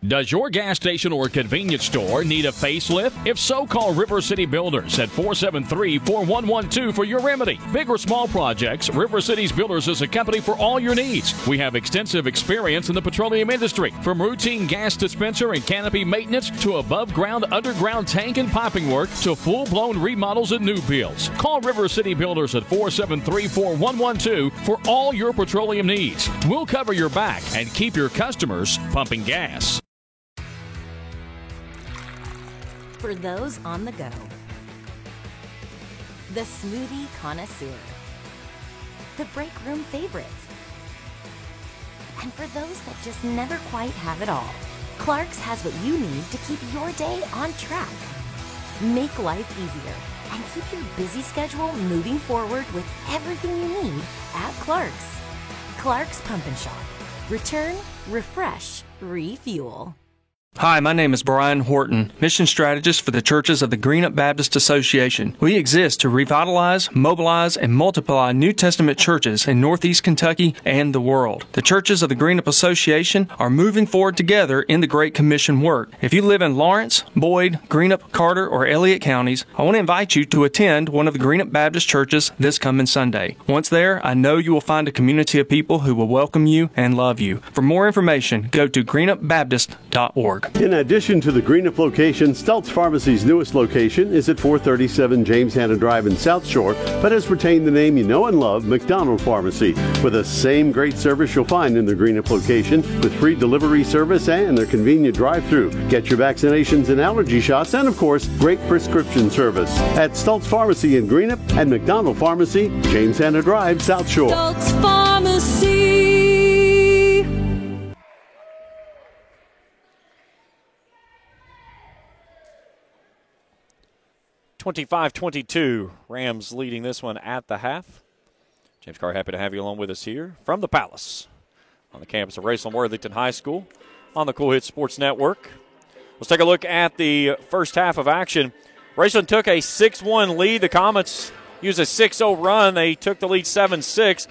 Speaker 3: Does your gas station or convenience store need a facelift? If so, call River City Builders at 473-4112 for your remedy. Big or small projects, River City's Builders is a company for all your needs. We have extensive experience in the petroleum industry, from routine gas dispenser and canopy maintenance to above-ground, underground tank and piping work to full-blown remodels and new builds. Call River City Builders at 473-4112 for all your petroleum needs. We'll cover your back and keep your customers pumping gas.
Speaker 2: For those on the go, the smoothie connoisseur, the break room favorite, and for those that just never quite have it all, Clark's has what you need to keep your day on track. Make life easier and keep your busy schedule moving forward with everything you need at Clark's. Clark's Pump and Shop. Return, refresh, refuel.
Speaker 12: Hi, my name is Brian Horton, Mission Strategist for the Churches of the Greenup Baptist Association. We exist to revitalize, mobilize, and multiply New Testament churches in Northeast Kentucky and the world. The Churches of the Greenup Association are moving forward together in the Great Commission work. If you live in Lawrence, Boyd, Greenup, Carter, or Elliott counties, I want to invite you to attend one of the Greenup Baptist churches this coming Sunday. Once there, I know you will find a community of people who will welcome you and love you. For more information, go to greenupbaptist.org.
Speaker 3: Network.
Speaker 7: In addition to the Greenup location, Stultz Pharmacy's newest location is at 437 James Hanna Drive in South Shore, but has retained the name you know and love, McDonald Pharmacy, with the same great service you'll find in the Greenup location, with free delivery service and their convenient drive-thru. Get your vaccinations and allergy shots, and of course, great prescription service at Stultz Pharmacy in Greenup and McDonald Pharmacy, James Hanna Drive, South Shore.
Speaker 17: Stultz Pharmacy.
Speaker 1: 25-22, Rams leading this one at the half. James Carr, happy to have you along with us here from the Palace on the campus of Raceland Worthington High School on the Cool Hits Sports Network. Let's take a look at the first half of action. Raceland took a 6-1 lead. The Comets used a 6-0 run. They took the lead 7-6,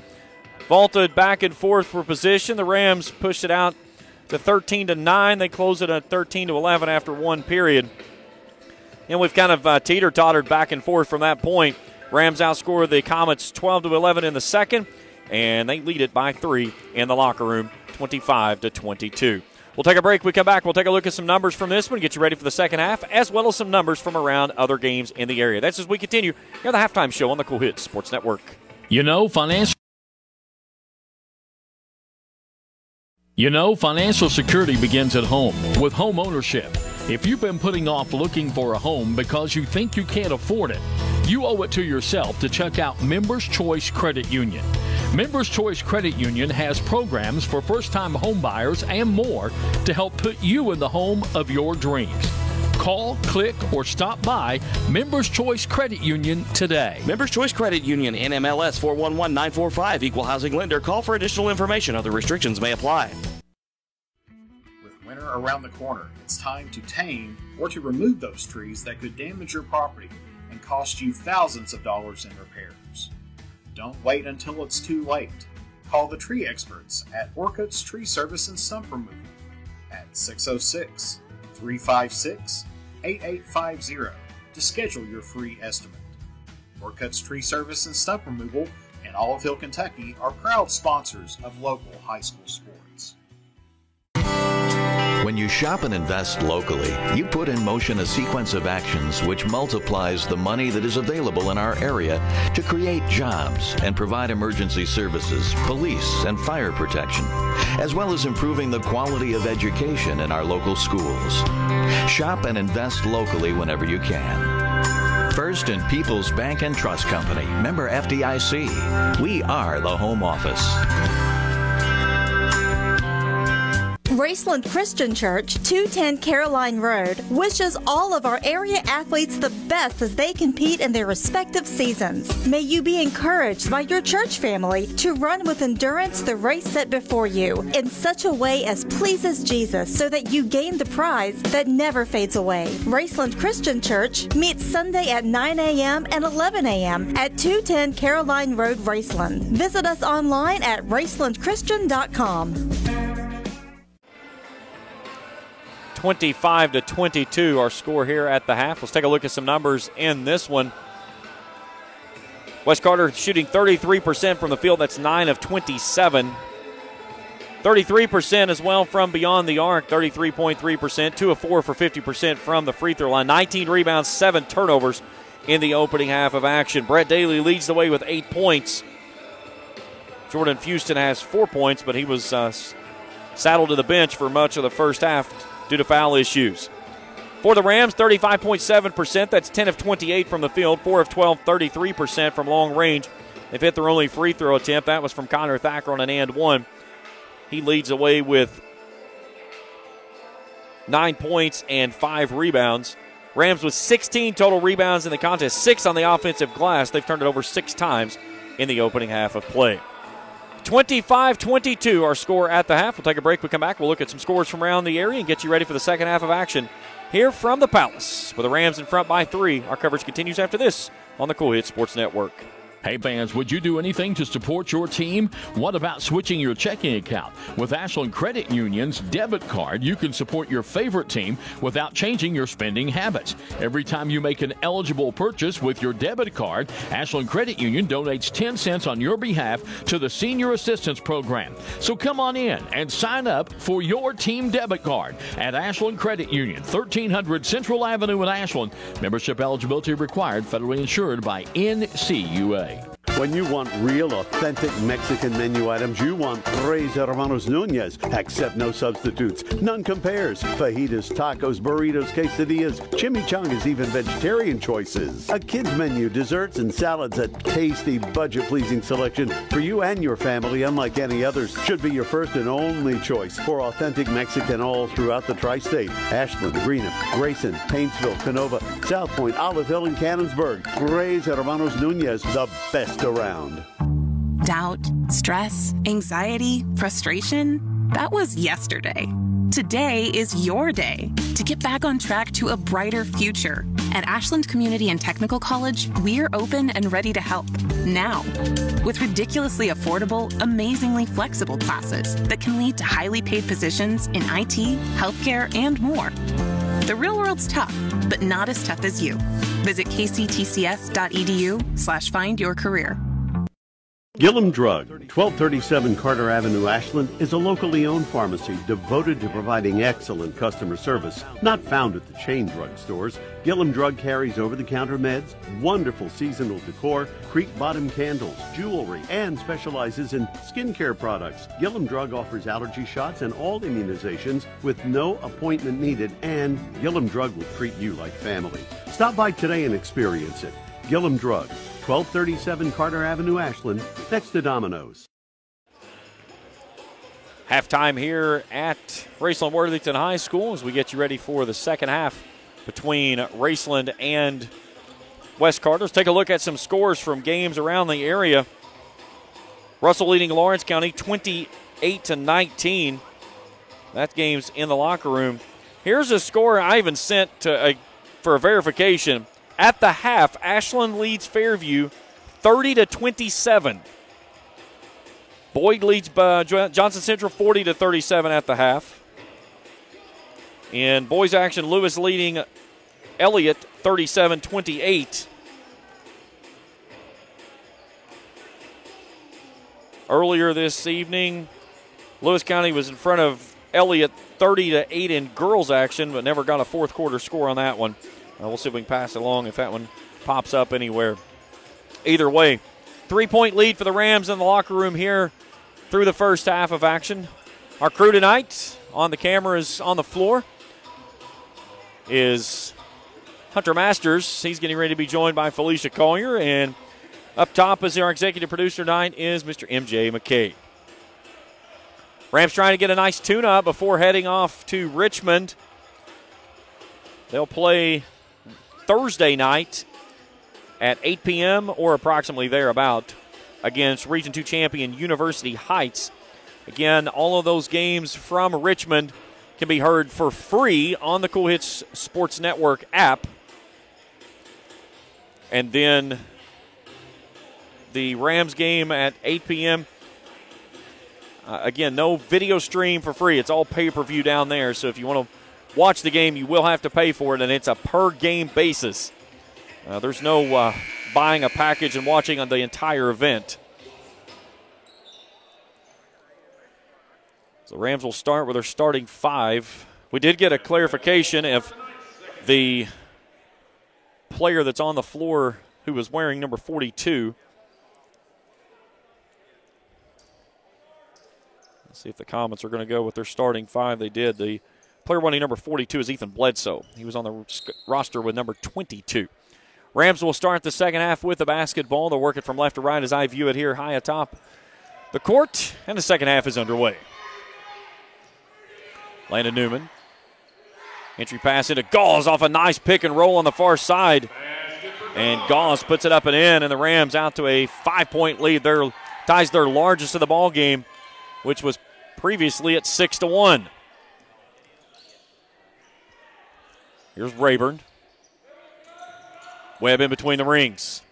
Speaker 1: vaulted back and forth for position. The Rams pushed it out to 13-9. They closed it at 13-11 after one period. And we've kind of teeter-tottered back and forth from that point. Rams outscored the Comets 12-11 in the second, and they lead it by 3 in the locker room, 25-22. We'll take a break. We come back. We'll take a look at some numbers from this one, get you ready for the second half, as well as some numbers from around other games in the area. That's as we continue here on the Halftime Show on the Cool Hits Sports Network.
Speaker 3: Financial security begins at home with home ownership. If you've been putting off looking for a home because you think you can't afford it, you owe it to yourself to check out Members Choice Credit Union. Members Choice Credit Union has programs for first-time home buyers and more to help put you in the home of your dreams. Call, click, or stop by Members Choice Credit Union today.
Speaker 6: Members Choice Credit Union, NMLS 411945, Equal Housing Lender. Call for additional information. Other restrictions may apply.
Speaker 10: With winter around the corner, it's time to tame or to remove those trees that could damage your property and cost you thousands of dollars in repairs. Don't wait until it's too late. Call the tree experts at Orcutt's Tree Service and Stump Removal at 606-356-8850 to schedule your free estimate. Orcutt's Tree Service and Stump Removal in Olive, Kentucky are proud sponsors of local high school sports.
Speaker 18: When you shop and invest locally, you put in motion a sequence of actions which multiplies the money that is available in our area to create jobs and provide emergency services, police, and fire protection, as well as improving the quality of education in our local schools. Shop and invest locally whenever you can. First in People's Bank and Trust Company, member FDIC. We are the home office.
Speaker 11: Raceland Christian Church, 210 Caroline Road, wishes all of our area athletes the best as they compete in their respective seasons. May you be encouraged by your church family to run with endurance the race set before you in such a way as pleases Jesus so that you gain the prize that never fades away. Raceland Christian Church meets Sunday at 9 a.m. and 11 a.m. at 210 Caroline Road, Raceland. Visit us online at racelandchristian.com.
Speaker 1: 25-22, our score here at the half. Let's take a look at some numbers in this one. Wes Carter shooting 33% from the field. That's 9 of 27. 33% as well from beyond the arc, 33.3%. 2 of 4 for 50% from the free throw line. 19 rebounds, 7 turnovers in the opening half of action. Brett Daly leads the way with 8 points. Jordan Fuston has 4 points, but he was saddled to the bench for much of the first half due to foul issues. For the Rams, 35.7%. That's 10 of 28 from the field, 4 of 12, 33% from long range. They've hit their only free throw attempt. That was from Connor Thacker on an and one. He leads away with 9 points and 5 rebounds. Rams with 16 total rebounds in the contest, 6 on the offensive glass. They've turned it over 6 times in the opening half of play. 25-22, our score at the half. We'll take a break. We come back. We'll look at some scores from around the area and get you ready for the second half of action here from the Palace. With the Rams in front by 3, our coverage continues after this on the Cool Hits Sports Network.
Speaker 3: Hey fans, would you do anything to support your team? What about switching your checking account? With Ashland Credit Union's debit card, you can support your favorite team without changing your spending habits. Every time you make an eligible purchase with your debit card, Ashland Credit Union donates 10 cents on your behalf to the Senior Assistance Program. So come on in and sign up for your team debit card at Ashland Credit Union, 1300 Central Avenue in Ashland. Membership eligibility required, federally insured by NCUA.
Speaker 7: When you want real, authentic Mexican menu items, you want Tres Hermanos Nunez. Accept no substitutes. None compares. Fajitas, tacos, burritos, quesadillas, chimichangas, even vegetarian choices. A kids menu, desserts and salads, a tasty, budget-pleasing selection for you and your family, unlike any others. Should be your first and only choice for authentic Mexican all throughout the tri-state. Ashland, Greenup, Grayson, Paintsville, Canova, South Point, Olive Hill, and Cannonsburg. Tres Hermanos Nunez, the best around.
Speaker 8: Doubt, stress, anxiety, frustration. That was yesterday. Today is your day to get back on track to a brighter future. At Ashland Community and Technical College, we're open and ready to help now. With ridiculously affordable, amazingly flexible classes that can lead to highly paid positions in IT, healthcare, and more. The real world's tough, but not as tough as you. Visit kctcs.edu/findyourcareer.
Speaker 7: Gillum Drug, 1237 Carter Avenue, Ashland, is a locally owned pharmacy devoted to providing excellent customer service. Not found at the chain drug stores, Gillum Drug carries over-the-counter meds, wonderful seasonal decor, creek bottom candles, jewelry, and specializes in skincare products. Gillum Drug offers allergy shots and all immunizations with no appointment needed, and Gillum Drug will treat you like family. Stop by today and experience it. Gillum Drug, 1237 Carter Avenue, Ashland, next to Domino's.
Speaker 1: Halftime here at Raceland Worthington High School as we get you ready for the second half between Raceland and West Carter. Let's take a look at some scores from games around the area. Russell leading Lawrence County 28-19. That game's in the locker room. Here's a score I even sent to for a verification. At the half, Ashland leads Fairview 30-27. Boyd leads Johnson Central 40-37 at the half. In boys action, Lewis leading Elliott 37-28. Earlier this evening, Lewis County was in front of Elliott 30-8 in girls action, but never got a fourth quarter score on that one. We'll see if we can pass it along if that one pops up anywhere. Either way, 3-point lead for the Rams in the locker room here through the first half of action. Our crew tonight on the cameras on the floor is Hunter Masters. He's getting ready to be joined by Felicia Collier. And up top is our executive producer tonight is Mr. MJ McKay. Rams trying to get a nice tune-up before heading off to Richmond. They'll play Thursday night at 8 p.m. or approximately thereabout against Region 2 champion University Heights. Again, all of those games from Richmond can be heard for free on the Cool Hits Sports Network app. And then the Rams game at 8 p.m. Again, no video stream for free. It's all pay-per-view down there. So if you want to watch the game, you will have to pay for it, and it's a per-game basis. There's no buying a package and watching on the entire event. So the Rams will start with their starting five. We did get a clarification if the player that's on the floor who was wearing number 42. Let's see if the comments are going to go with their starting five. They did. The player wearing number 42 is Ethan Bledsoe. He was on the roster with number 22. Rams will start the second half with the basketball. They'll work it from left to right as I view it here high atop the court. And the second half is underway. Landon Newman. Entry pass into Gauze off a nice pick and roll on the far side. And Gauze puts it up and in, and the Rams out to a 5-point lead. Ties their largest of the ball game, which was previously at 6-1. Here's Rayburn. Webb in between the rings.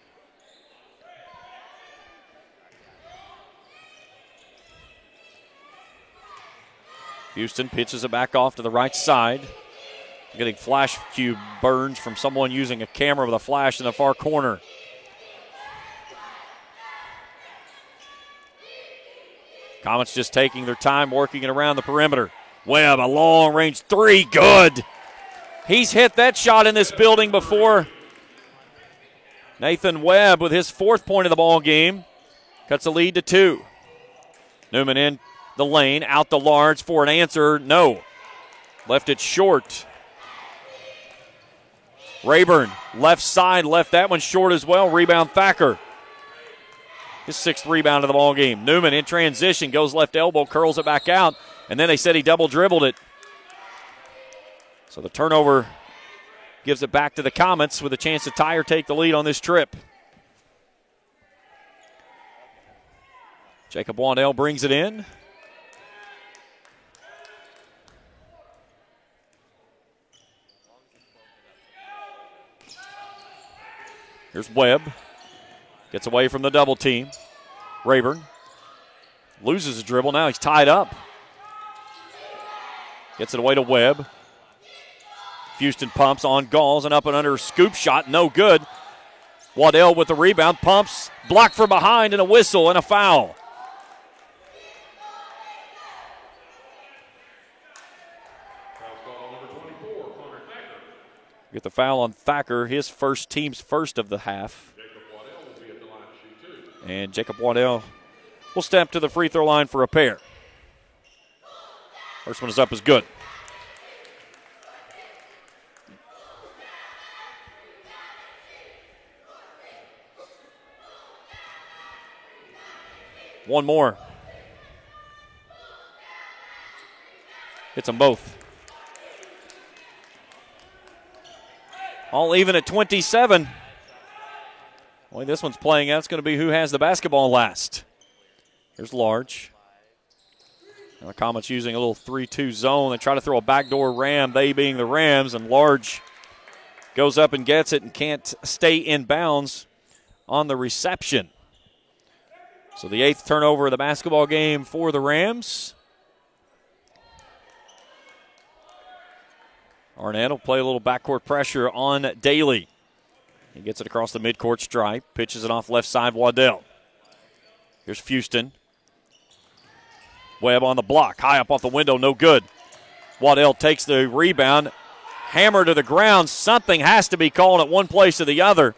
Speaker 1: Houston pitches it back off to the right side. Getting flash cube burns from someone using a camera with a flash in the far corner. Comets just taking their time working it around the perimeter. Webb, a long-range three, good. He's hit that shot in this building before. Nathan Webb with his 4th point of the ball game. Cuts the lead to 2. Newman in the lane, out to Large for an answer. No. Left it short. Rayburn, left side, left that one short as well. Rebound Thacker. His 6th rebound of the ball game. Newman in transition, goes left elbow, curls it back out, and then they said he double dribbled it. So the turnover gives it back to the Comets with a chance to tie or take the lead on this trip. Jacob Waddell brings it in. Here's Webb. Gets away from the double team. Rayburn loses a dribble. Now he's tied up. Gets it away to Webb. Houston pumps on Galls and up and under. Scoop shot, no good. Waddell with the rebound. Pumps. Blocked from behind and a whistle and a foul. Get the foul on Thacker, his team's first of the half. And Jacob Waddell will step to the free throw line for a pair. First one is up is good. One more. Hits them both. All even at 27. The way this one's playing out, it's going to be who has the basketball last. Here's Large. And the Comets using a little 3-2 zone. They try to throw a backdoor ram, they being the Rams, and Large goes up and gets it and can't stay in bounds on the reception. So the 8th turnover of the basketball game for the Rams. Arnett will play a little backcourt pressure on Daly. He gets it across the midcourt stripe, pitches it off left side, Waddell. Here's Houston. Webb on the block, high up off the window, no good. Waddell takes the rebound, hammer to the ground. Something has to be called at one place or the other.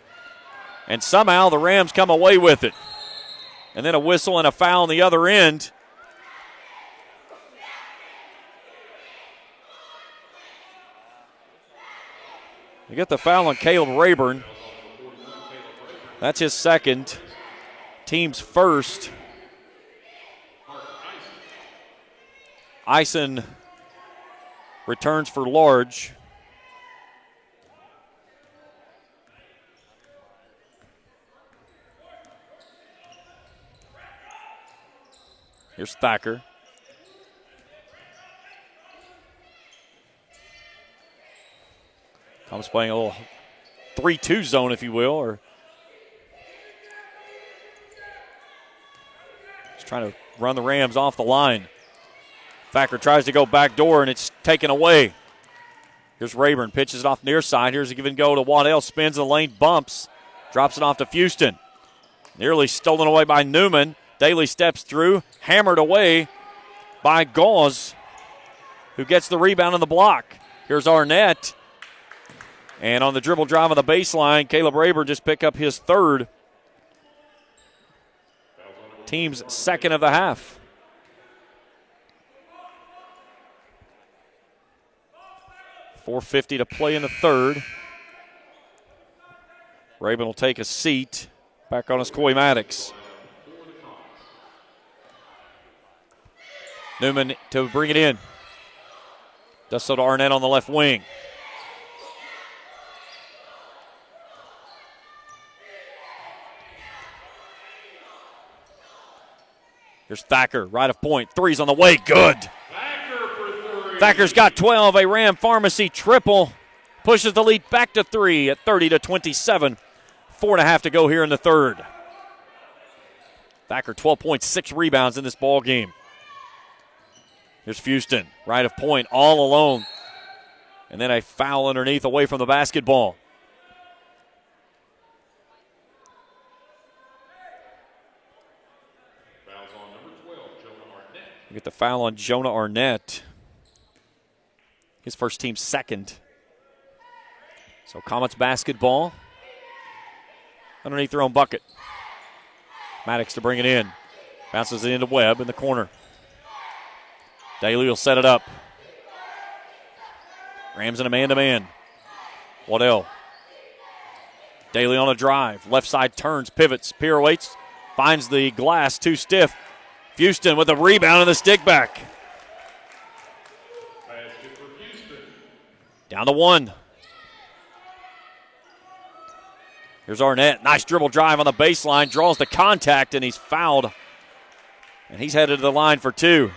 Speaker 1: And somehow the Rams come away with it. And then a whistle and a foul on the other end. You get the foul on Caleb Rayburn. That's his 2nd. Team's 1st. Eisen returns for Large. Here's Thacker. Comes playing a little 3-2 zone, if you will, or just trying to run the Rams off the line. Thacker tries to go back door, and it's taken away. Here's Rayburn, pitches it off near side. Here's a give and go to Waddell, spins in the lane, bumps, drops it off to Houston. Nearly stolen away by Newman. Daly steps through, hammered away by Gauze, who gets the rebound on the block. Here's Arnett. And on the dribble drive on the baseline, Caleb Rayburn just picked up his 3rd. Team's 2nd of the half. .450 to play in the 3rd. Rayburn will take a seat back on his Coy Maddox. Newman to bring it in. Does so to Arnett on the left wing. Here's Thacker, right of point. Three's on the way, good. Thacker's got 12, a Ram Pharmacy triple. Pushes the lead back to 3 at 30-27. 4.5 to go here in the 3rd. Thacker 12.6 rebounds in this ball game. Here's Houston, right of point, all alone. And then a foul underneath away from the basketball. We get the foul on Jonah Arnett. His first team second. So Comets basketball. Underneath their own bucket. Maddox to bring it in. Bounces it into Webb in the corner. Daly will set it up. Rams in a man-to-man. Waddell. Daly on a drive. Left side turns, pivots, pirouettes. Finds the glass, too stiff. Houston with a rebound and the stick back. Down to 1. Here's Arnett. Nice dribble drive on the baseline. Draws the contact, and he's fouled. And he's headed to the line for 2.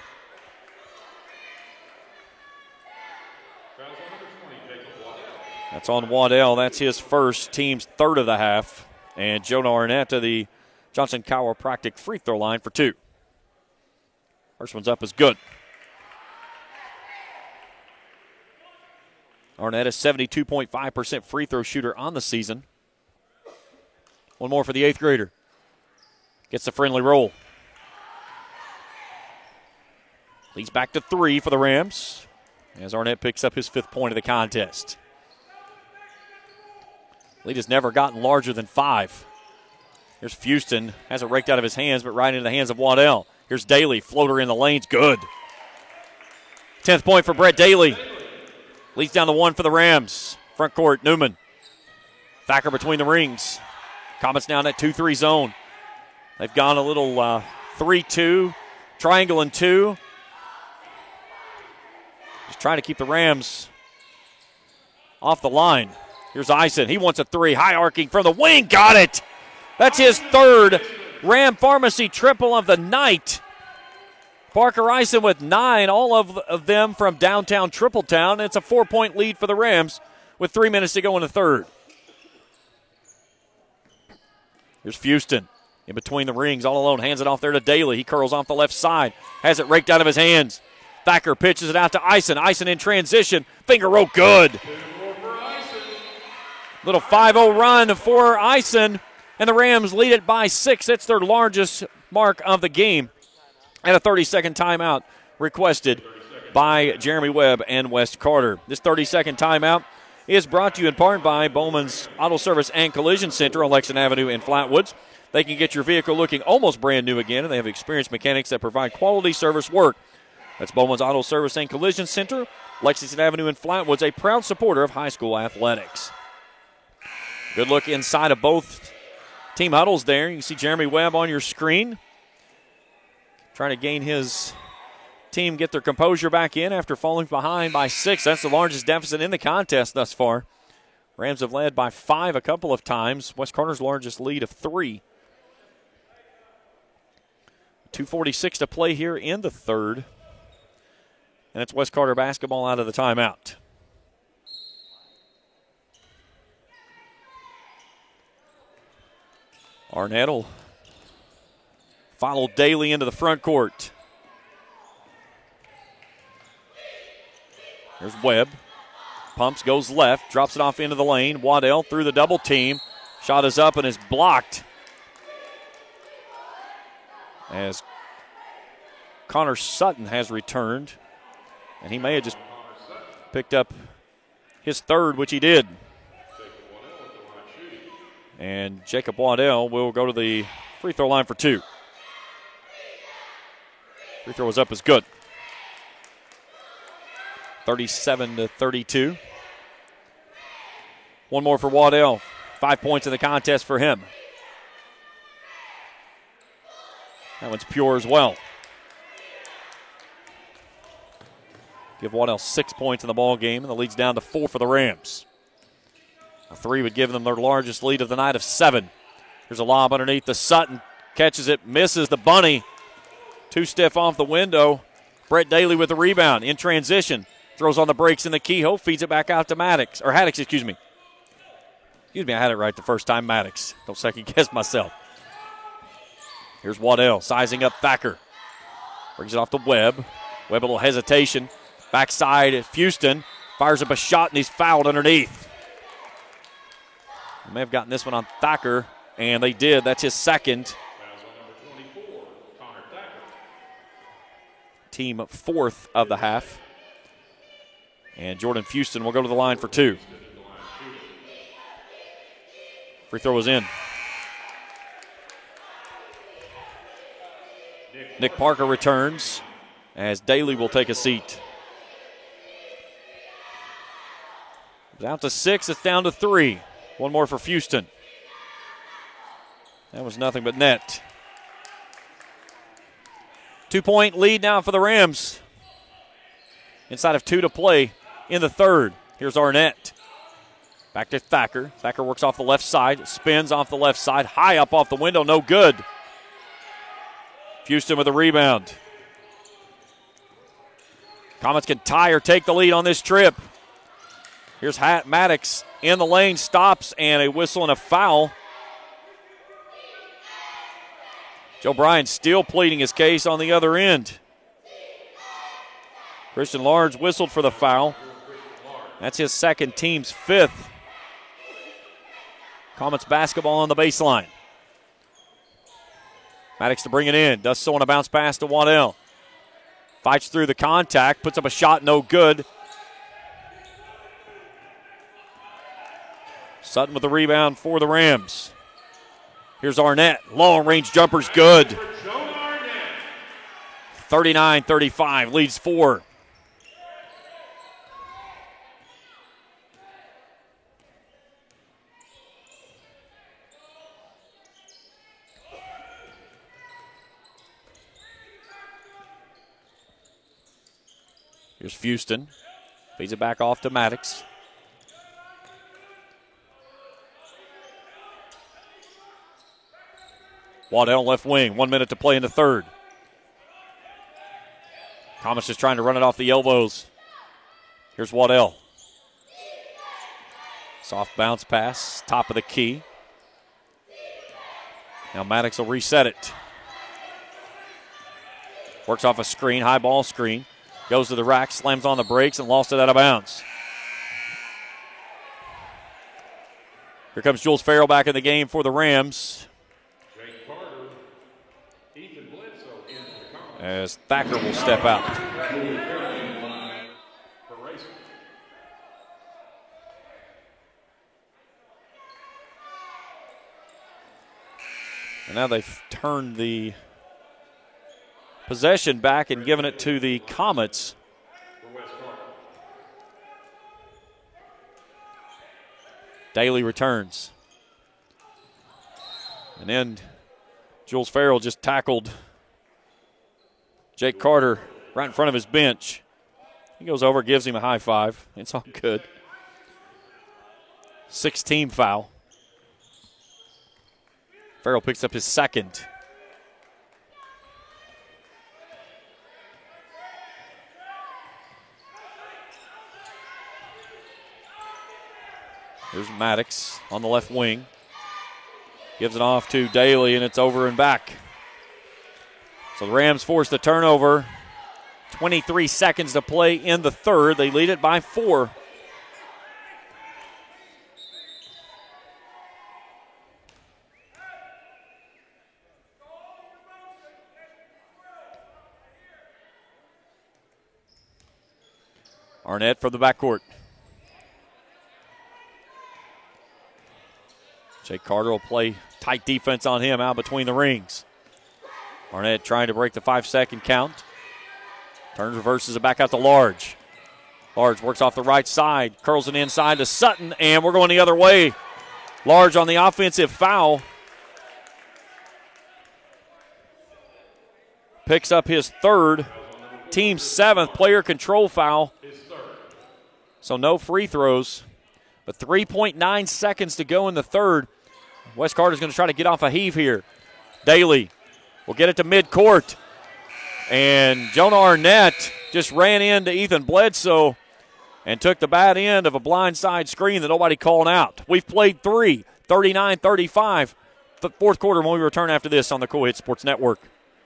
Speaker 1: That's on Waddell. That's his first, team's third of the half. And Jonah Arnett to the Johnson Chiropractic free throw line for 2. First one's up is good. Arnett is 72.5% free throw shooter on the season. One more for the 8th grader. Gets the friendly roll. Leads back to 3 for the Rams as Arnett picks up his 5th point of the contest. Lead has never gotten larger than 5. Here's Houston. Has it raked out of his hands, but right into the hands of Waddell. Here's Daly. Floater in the lanes. Good. 10th point for Brett Daly. Leads down to 1 for the Rams. Front court, Newman. Thacker between the rings. Comets down that 2-3 zone. They've gone a little 3-2. Triangle and 2. Just trying to keep the Rams off the line. Here's Eisen. He wants a 3. High arcing from the wing. Got it. That's his 3rd Ram Pharmacy triple of the night. Parker Eisen with 9, all of them from downtown Tripletown. It's a 4-point lead for the Rams with 3 minutes to go in the 3rd. Here's Houston in between the rings, all alone. Hands it off there to Daly. He curls off the left side. Has it raked out of his hands. Thacker pitches it out to Eisen. Eisen in transition. Finger roll good. Little 5-0 run for Eisen. And the Rams lead it by 6. That's their largest mark of the game. And a 30-second timeout requested by Jeremy Webb and Wes Carter. This 30-second timeout is brought to you in part by Bowman's Auto Service and Collision Center on Lexington Avenue in Flatwoods. They can get your vehicle looking almost brand new again, and they have experienced mechanics that provide quality service work. That's Bowman's Auto Service and Collision Center, Lexington Avenue in Flatwoods, a proud supporter of high school athletics. Good look inside of both team huddles there. You can see Jeremy Webb on your screen. Trying to gain his team, get their composure back in after falling behind by 6. That's the largest deficit in the contest thus far. Rams have led by 5 a couple of times. Wes Carter's largest lead of 3. 2:46 to play here in the 3rd. And it's Wes Carter basketball out of the timeout. Arnett will follow Daly into the front court. Here's Webb. Pumps, goes left, drops it off into the lane. Waddell through the double team. Shot is up and is blocked. As Connor Sutton has returned. And he may have just picked up his 3rd, which he did. And Jacob Waddell will go to the free throw line for 2. Free throw is up is good. 37-32. One more for Waddell. 5 points in the contest for him. That one's pure as well. Give Waddell 6 points in the ball game, and the lead's down to 4 for the Rams. A 3 would give them their largest lead of the night of 7. Here's a lob underneath the Sutton. Catches it, misses the bunny. Too stiff off the window. Brett Daly with the rebound in transition. Throws on the brakes in the keyhole, feeds it back out to Haddox, excuse me. Excuse me, I had it right the first time, Maddox. Don't second guess myself. Here's Waddell sizing up Thacker. Brings it off to Webb. Webb a little hesitation. Backside at Houston. Fires up a shot, and he's fouled underneath. They may have gotten this one on Thacker, and they did. That's his second. Team fourth of the half. And Jordan Houston will go to the line for two. Free throw is in. Nick Parker returns as Daly will take a seat. Down to 6, it's down to 3. One more for Houston. That was nothing but net. 2-point lead now for the Rams. Inside of 2 to play in the third. Here's Arnett. Back to Thacker. Thacker works off the left side. Spins off the left side. High up off the window. No good. Houston with a rebound. Comets can tie or take the lead on this trip. Here's Maddox in the lane. Stops and a whistle and a foul. Joe Bryan still pleading his case on the other end. Christian Large whistled for the foul. That's his second, team's fifth. Comets basketball on the baseline. Maddox to bring it in. Does so on a bounce pass to Waddell. Fights through the contact. Puts up a shot, no good. Sutton with the rebound for the Rams. Here's Arnett. Long-range jumper's good. 39-35, leads 4. Here's Houston. Feeds it back off to Maddox. Waddell left wing. 1 minute to play in the third. Thomas is trying to run it off the elbows. Here's Waddell. Soft bounce pass. Top of the key. Now Maddox will reset it. Works off a screen. High ball screen. Goes to the rack. Slams on the brakes and lost it out of bounds. Here comes Jules Farrell back in the game for the Rams. As Thacker will step out. And now they've turned the possession back and given it to the Comets. Daly returns. And then Jules Farrell just tackled Jake Carter right in front of his bench. He goes over, gives him a high five. It's all good. 6-team foul. Farrell picks up his second. Here's Maddox on the left wing. Gives it off to Daly, and it's over and back. So the Rams force the turnover. 23 seconds to play in the third. They lead it by 4. Arnett from the backcourt. Jake Carter will play tight defense on him out between the rings. Arnett trying to break the 5-second count. Turns, reverses it back out to Large. Large works off the right side, curls it inside to Sutton, and we're going the other way. Large on the offensive foul. Picks up his third, team 7th player control foul. So no free throws, but 3.9 seconds to go in the third. Wes Carter's going to try to get off a heave here. Daly will get it to midcourt. And Jonah Arnett just ran into Ethan Bledsoe and took the bad end of a blindside screen that nobody called out. We've played 3, 39-35. The fourth quarter when we return after this on the Cool Hit Sports Network.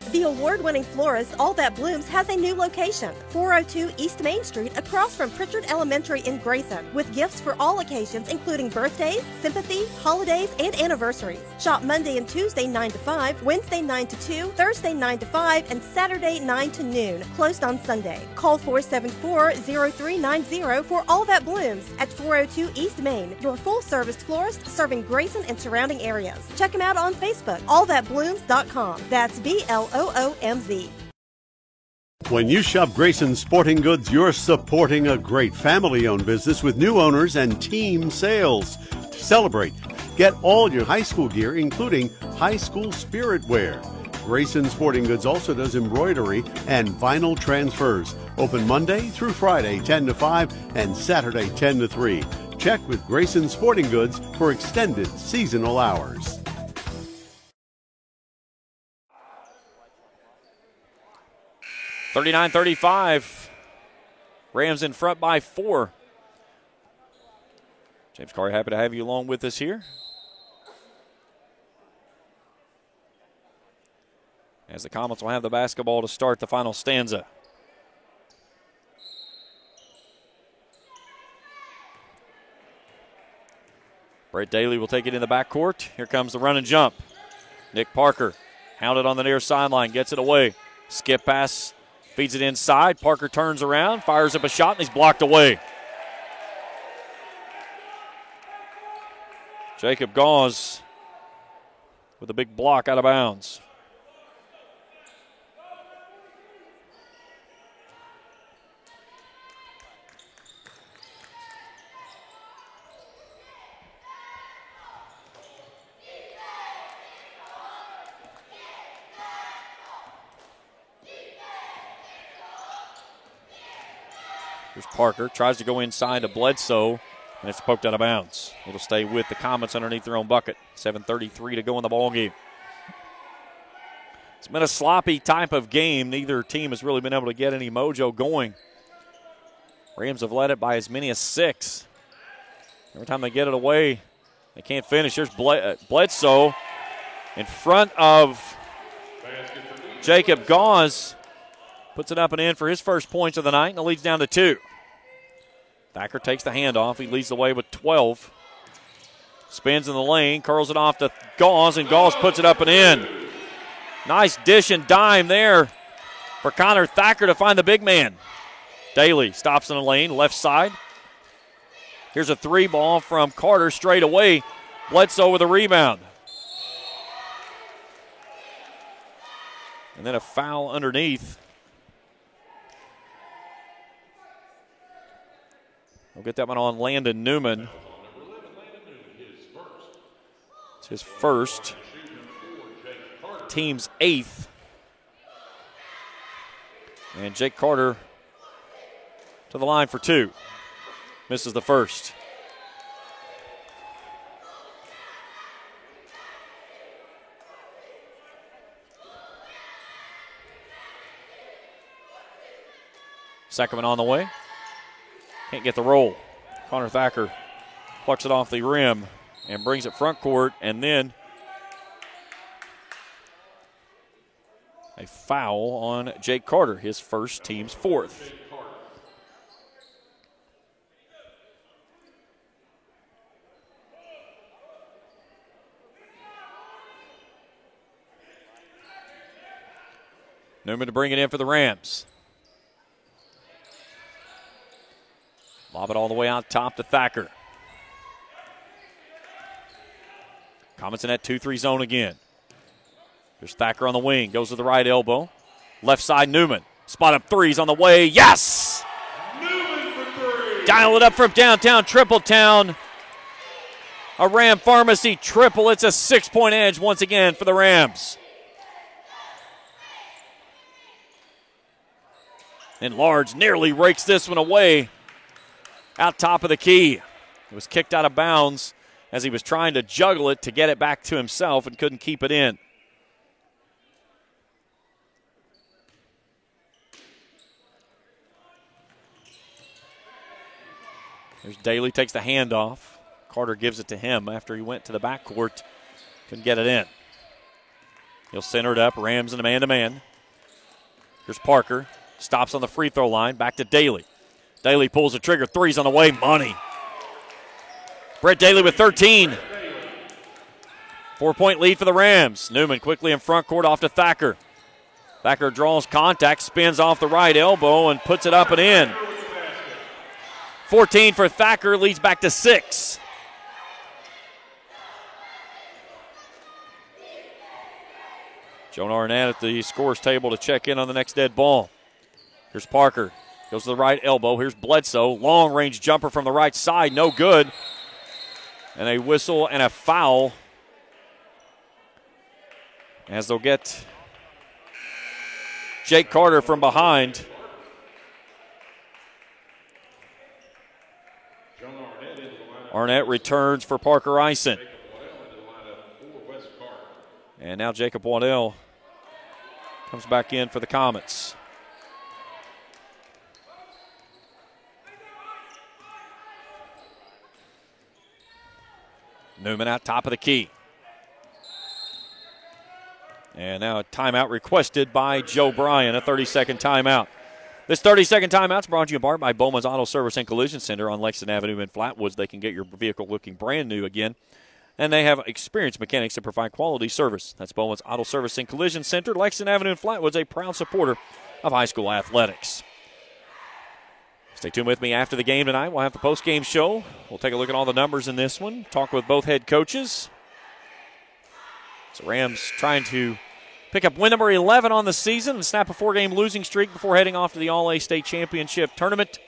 Speaker 19: The award-winning florist All That Blooms has a new location, 402 East Main Street, across from Pritchard Elementary in Grayson, with gifts for all occasions including birthdays, sympathy, holidays, and anniversaries. Shop Monday and Tuesday 9 to 5, Wednesday 9 to 2, Thursday 9 to 5, and Saturday 9 to noon. Closed on Sunday. Call 474-0390 for All That Blooms at 402 East Main, your full-service florist serving Grayson and surrounding areas. Check him out on Facebook, allthatblooms.com. That's BLOOMZ.
Speaker 7: When you shop Grayson Sporting Goods, you're supporting a great family-owned business with new owners and team sales. Celebrate. Get all your high school gear, including high school spirit wear. Grayson Sporting Goods also does embroidery and vinyl transfers. Open Monday through Friday, 10 to 5, and Saturday, 10 to 3. Check with Grayson Sporting Goods for extended seasonal hours.
Speaker 1: (39-35). Rams in front by 4. James Carr, happy to have you along with us here. As the Comets will have the basketball to start the final stanza. Brett Daly will take it in the backcourt. Here comes the run and jump. Nick Parker hounded on the near sideline, gets it away. Skip pass, feeds it inside. Parker turns around, fires up a shot, and he's blocked away. Jacob Gauze with a big block out of bounds. Here's Parker, tries to go inside to Bledsoe, and it's poked out of bounds. It'll stay with the Comets underneath their own bucket. 7:33 to go in the ballgame. It's been a sloppy type of game. Neither team has really been able to get any mojo going. Rams have led it by as many as 6. Every time they get it away, they can't finish. Here's Bledsoe in front of Jacob Gauze. Puts it up and in for his first points of the night, and it leads down to 2. Thacker takes the handoff. He leads the way with 12. Spins in the lane, curls it off to Gauze, and Gauze puts it up and in. Nice dish and dime there for Connor Thacker to find the big man. Daly stops in the lane, left side. Here's a 3 ball from Carter straight away. Bledsoe with a rebound. And then a foul underneath. We'll get that one on Landon Newman. It's his first. Team's 8th. And Jake Carter to the line for 2. Misses the first. Second one on the way. Can't get the roll. Connor Thacker plucks it off the rim and brings it front court, and then a foul on Jake Carter, his first, team's 4th. Newman to bring it in for the Rams. Lob it all the way out top to Thacker. Comets in that 2-3 zone again. There's Thacker on the wing. Goes to the right elbow. Left side, Newman. Spot up threes on the way. Yes!
Speaker 16: Newman for 3.
Speaker 1: Dial it up from downtown Tripletown. A Ram Pharmacy triple. It's a 6-point edge once again for the Rams. And Large nearly rakes this one away. Out top of the key. It was kicked out of bounds as he was trying to juggle it to get it back to himself and couldn't keep it in. There's Daly, takes the handoff. Carter gives it to him after he went to the backcourt. Couldn't get it in. He'll center it up. Rams in a man-to-man. Here's Parker. Stops on the free throw line. Back to Daly. Daly pulls the trigger. Three's on the way. Money. Brett Daly with 13. 4-point lead for the Rams. Newman quickly in front court off to Thacker. Thacker draws contact, spins off the right elbow, and puts it up and in. 14 for Thacker, leads back to 6. Jonah Arnett at the scores table to check in on the next dead ball. Here's Parker. Goes to the right elbow. Here's Bledsoe. Long-range jumper from the right side. No good. And a whistle and a foul as they'll get Jake Carter from behind. Arnett returns for Parker Eisen. And now Jacob Waddell comes back in for the Comets. Newman out top of the key. And now a timeout requested by Joe Bryan, a 30-second timeout. This 30-second timeout is brought to you in part by Bowman's Auto Service and Collision Center on Lexington Avenue in Flatwoods. They can get your vehicle looking brand new again. And they have experienced mechanics that provide quality service. That's Bowman's Auto Service and Collision Center, Lexington Avenue in Flatwoods, a proud supporter of high school athletics. Stay tuned with me after the game tonight. We'll have the post-game show. We'll take a look at all the numbers in this one, talk with both head coaches. So Rams trying to pick up win number 11 on the season and snap a 4-game losing streak before heading off to the All-A-State Championship tournament.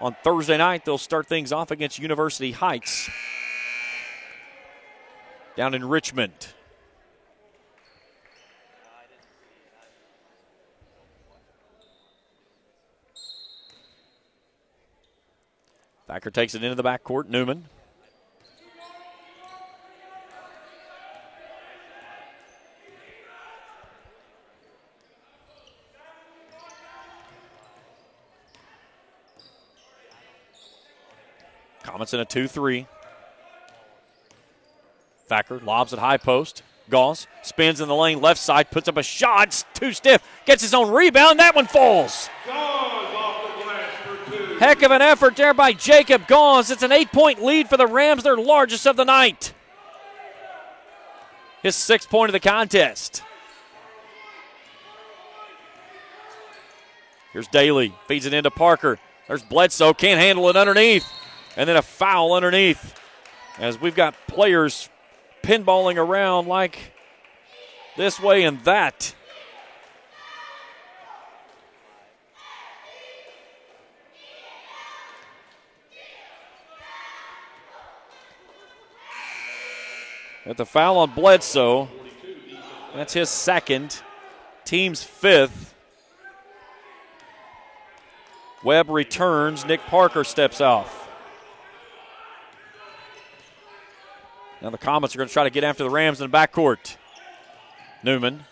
Speaker 1: On Thursday night, they'll start things off against University Heights down in Richmond. Thacker takes it into the backcourt. Newman. Comets in a 2-3. Thacker lobs at high post. Gauss spins in the lane left side, puts up a shot. It's too stiff. Gets his own rebound. That one falls. Heck of an effort there by Jacob Gauss. It's an 8-point lead for the Rams, their largest of the night. His 6th point of the contest. Here's Daly. Feeds it into Parker. There's Bledsoe. Can't handle it underneath. And then a foul underneath. As we've got players pinballing around like this way and that. At the foul on Bledsoe. That's his 2nd. Team's 5th. Webb returns. Nick Parker steps off. Now the Comets are going to try to get after the Rams in the backcourt. Newman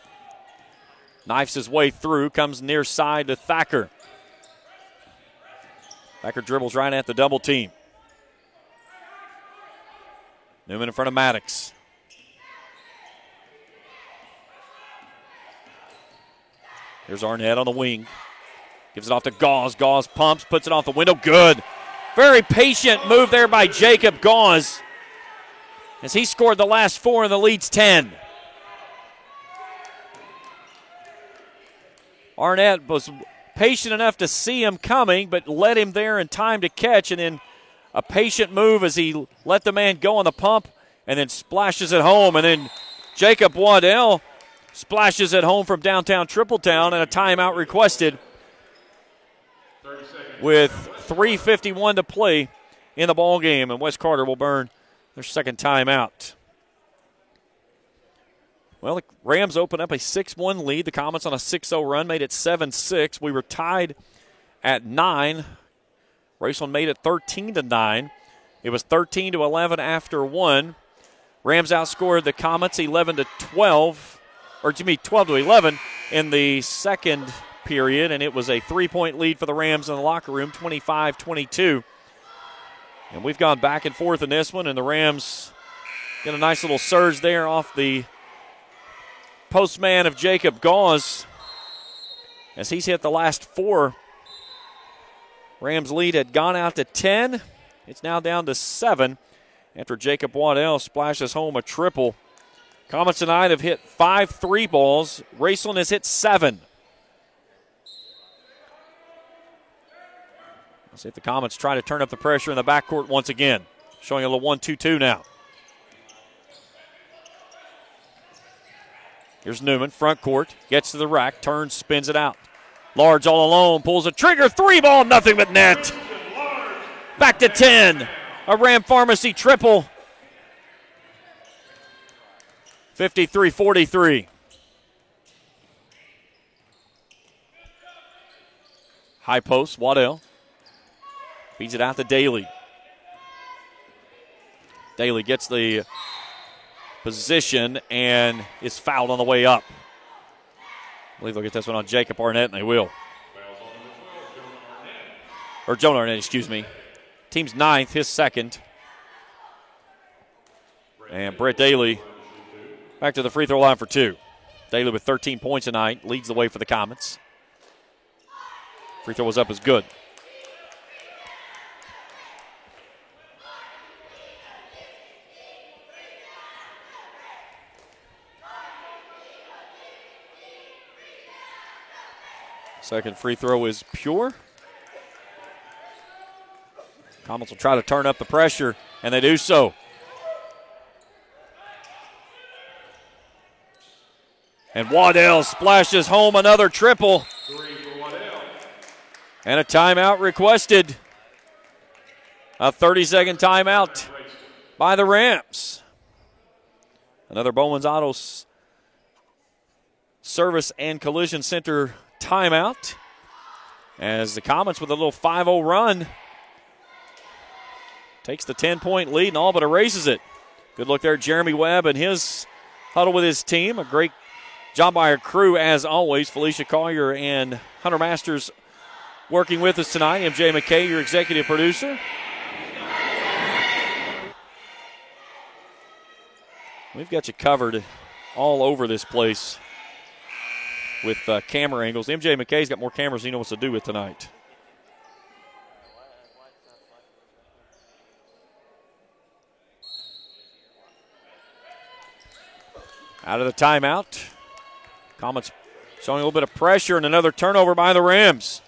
Speaker 1: knifes his way through, comes near side to Thacker. Thacker dribbles right at the double team. Newman in front of Maddox. Here's Arnett on the wing. Gives it off to Gauss. Gauss pumps, puts it off the window. Good. Very patient move there by Jacob Gauss, as he scored the last 4 and the lead's 10. Arnett was patient enough to see him coming, but led him there in time to catch, and then a patient move as he let the man go on the pump and then splashes it home. And then Jacob Waddell splashes it home from downtown Tripletown, and a timeout requested with 3:51 to play in the ball game, and West Carter will burn their 2nd timeout. Well, the Rams open up a 6-1 lead. The Comets on a 6-0 run made it 7-6. We were tied at 9. Raceland made it 13-9. It was 13-11 after 1. Rams outscored the Comets 12-11 in the second period, and it was a 3-point lead for the Rams in the locker room, 25-22. And we've gone back and forth in this one, and the Rams get a nice little surge there off the postman of Jacob Gauze, as he's hit the last 4. Rams lead had gone out to 10. It's now down to 7 after Jacob Waddell splashes home a triple. Comets tonight have hit 5 3 balls. Raceland has hit 7. Let's see if the Comets try to turn up the pressure in the backcourt once again. Showing a little 1-2-2 now. Here's Newman, front court, gets to the rack, turns, spins it out. Large all alone, pulls a trigger, 3 ball, nothing but net. Back to 10. A Ram Pharmacy triple. 53-43. High post, Waddell. Feeds it out to Daly. Daly gets the position and is fouled on the way up. I believe they'll get this one on Jacob Arnett, and they will. Or Jonah Arnett, excuse me. Team's 9th, his 2nd. And Brett Daly back to the free throw line for 2. Daly with 13 points tonight leads the way for the Comets. Free throw was up is good. Second free throw is pure. Comets will try to turn up the pressure, and they do so. And Waddell splashes home another triple. And a timeout requested. A 30-second timeout by the Rams. Another Bowman's Auto Service and Collision Center timeout. As the Comets with a little 5-0 run takes the 10-point lead and all but erases it. Good look there, Jeremy Webb and his huddle with his team. A great job by our crew as always. Felicia Collier and Hunter Masters working with us tonight. MJ McKay, your executive producer. We've got you covered all over this place with camera angles. MJ McKay's got more cameras than he knows what to do with tonight. Out of the timeout. Comets showing a little bit of pressure and another turnover by the Rams.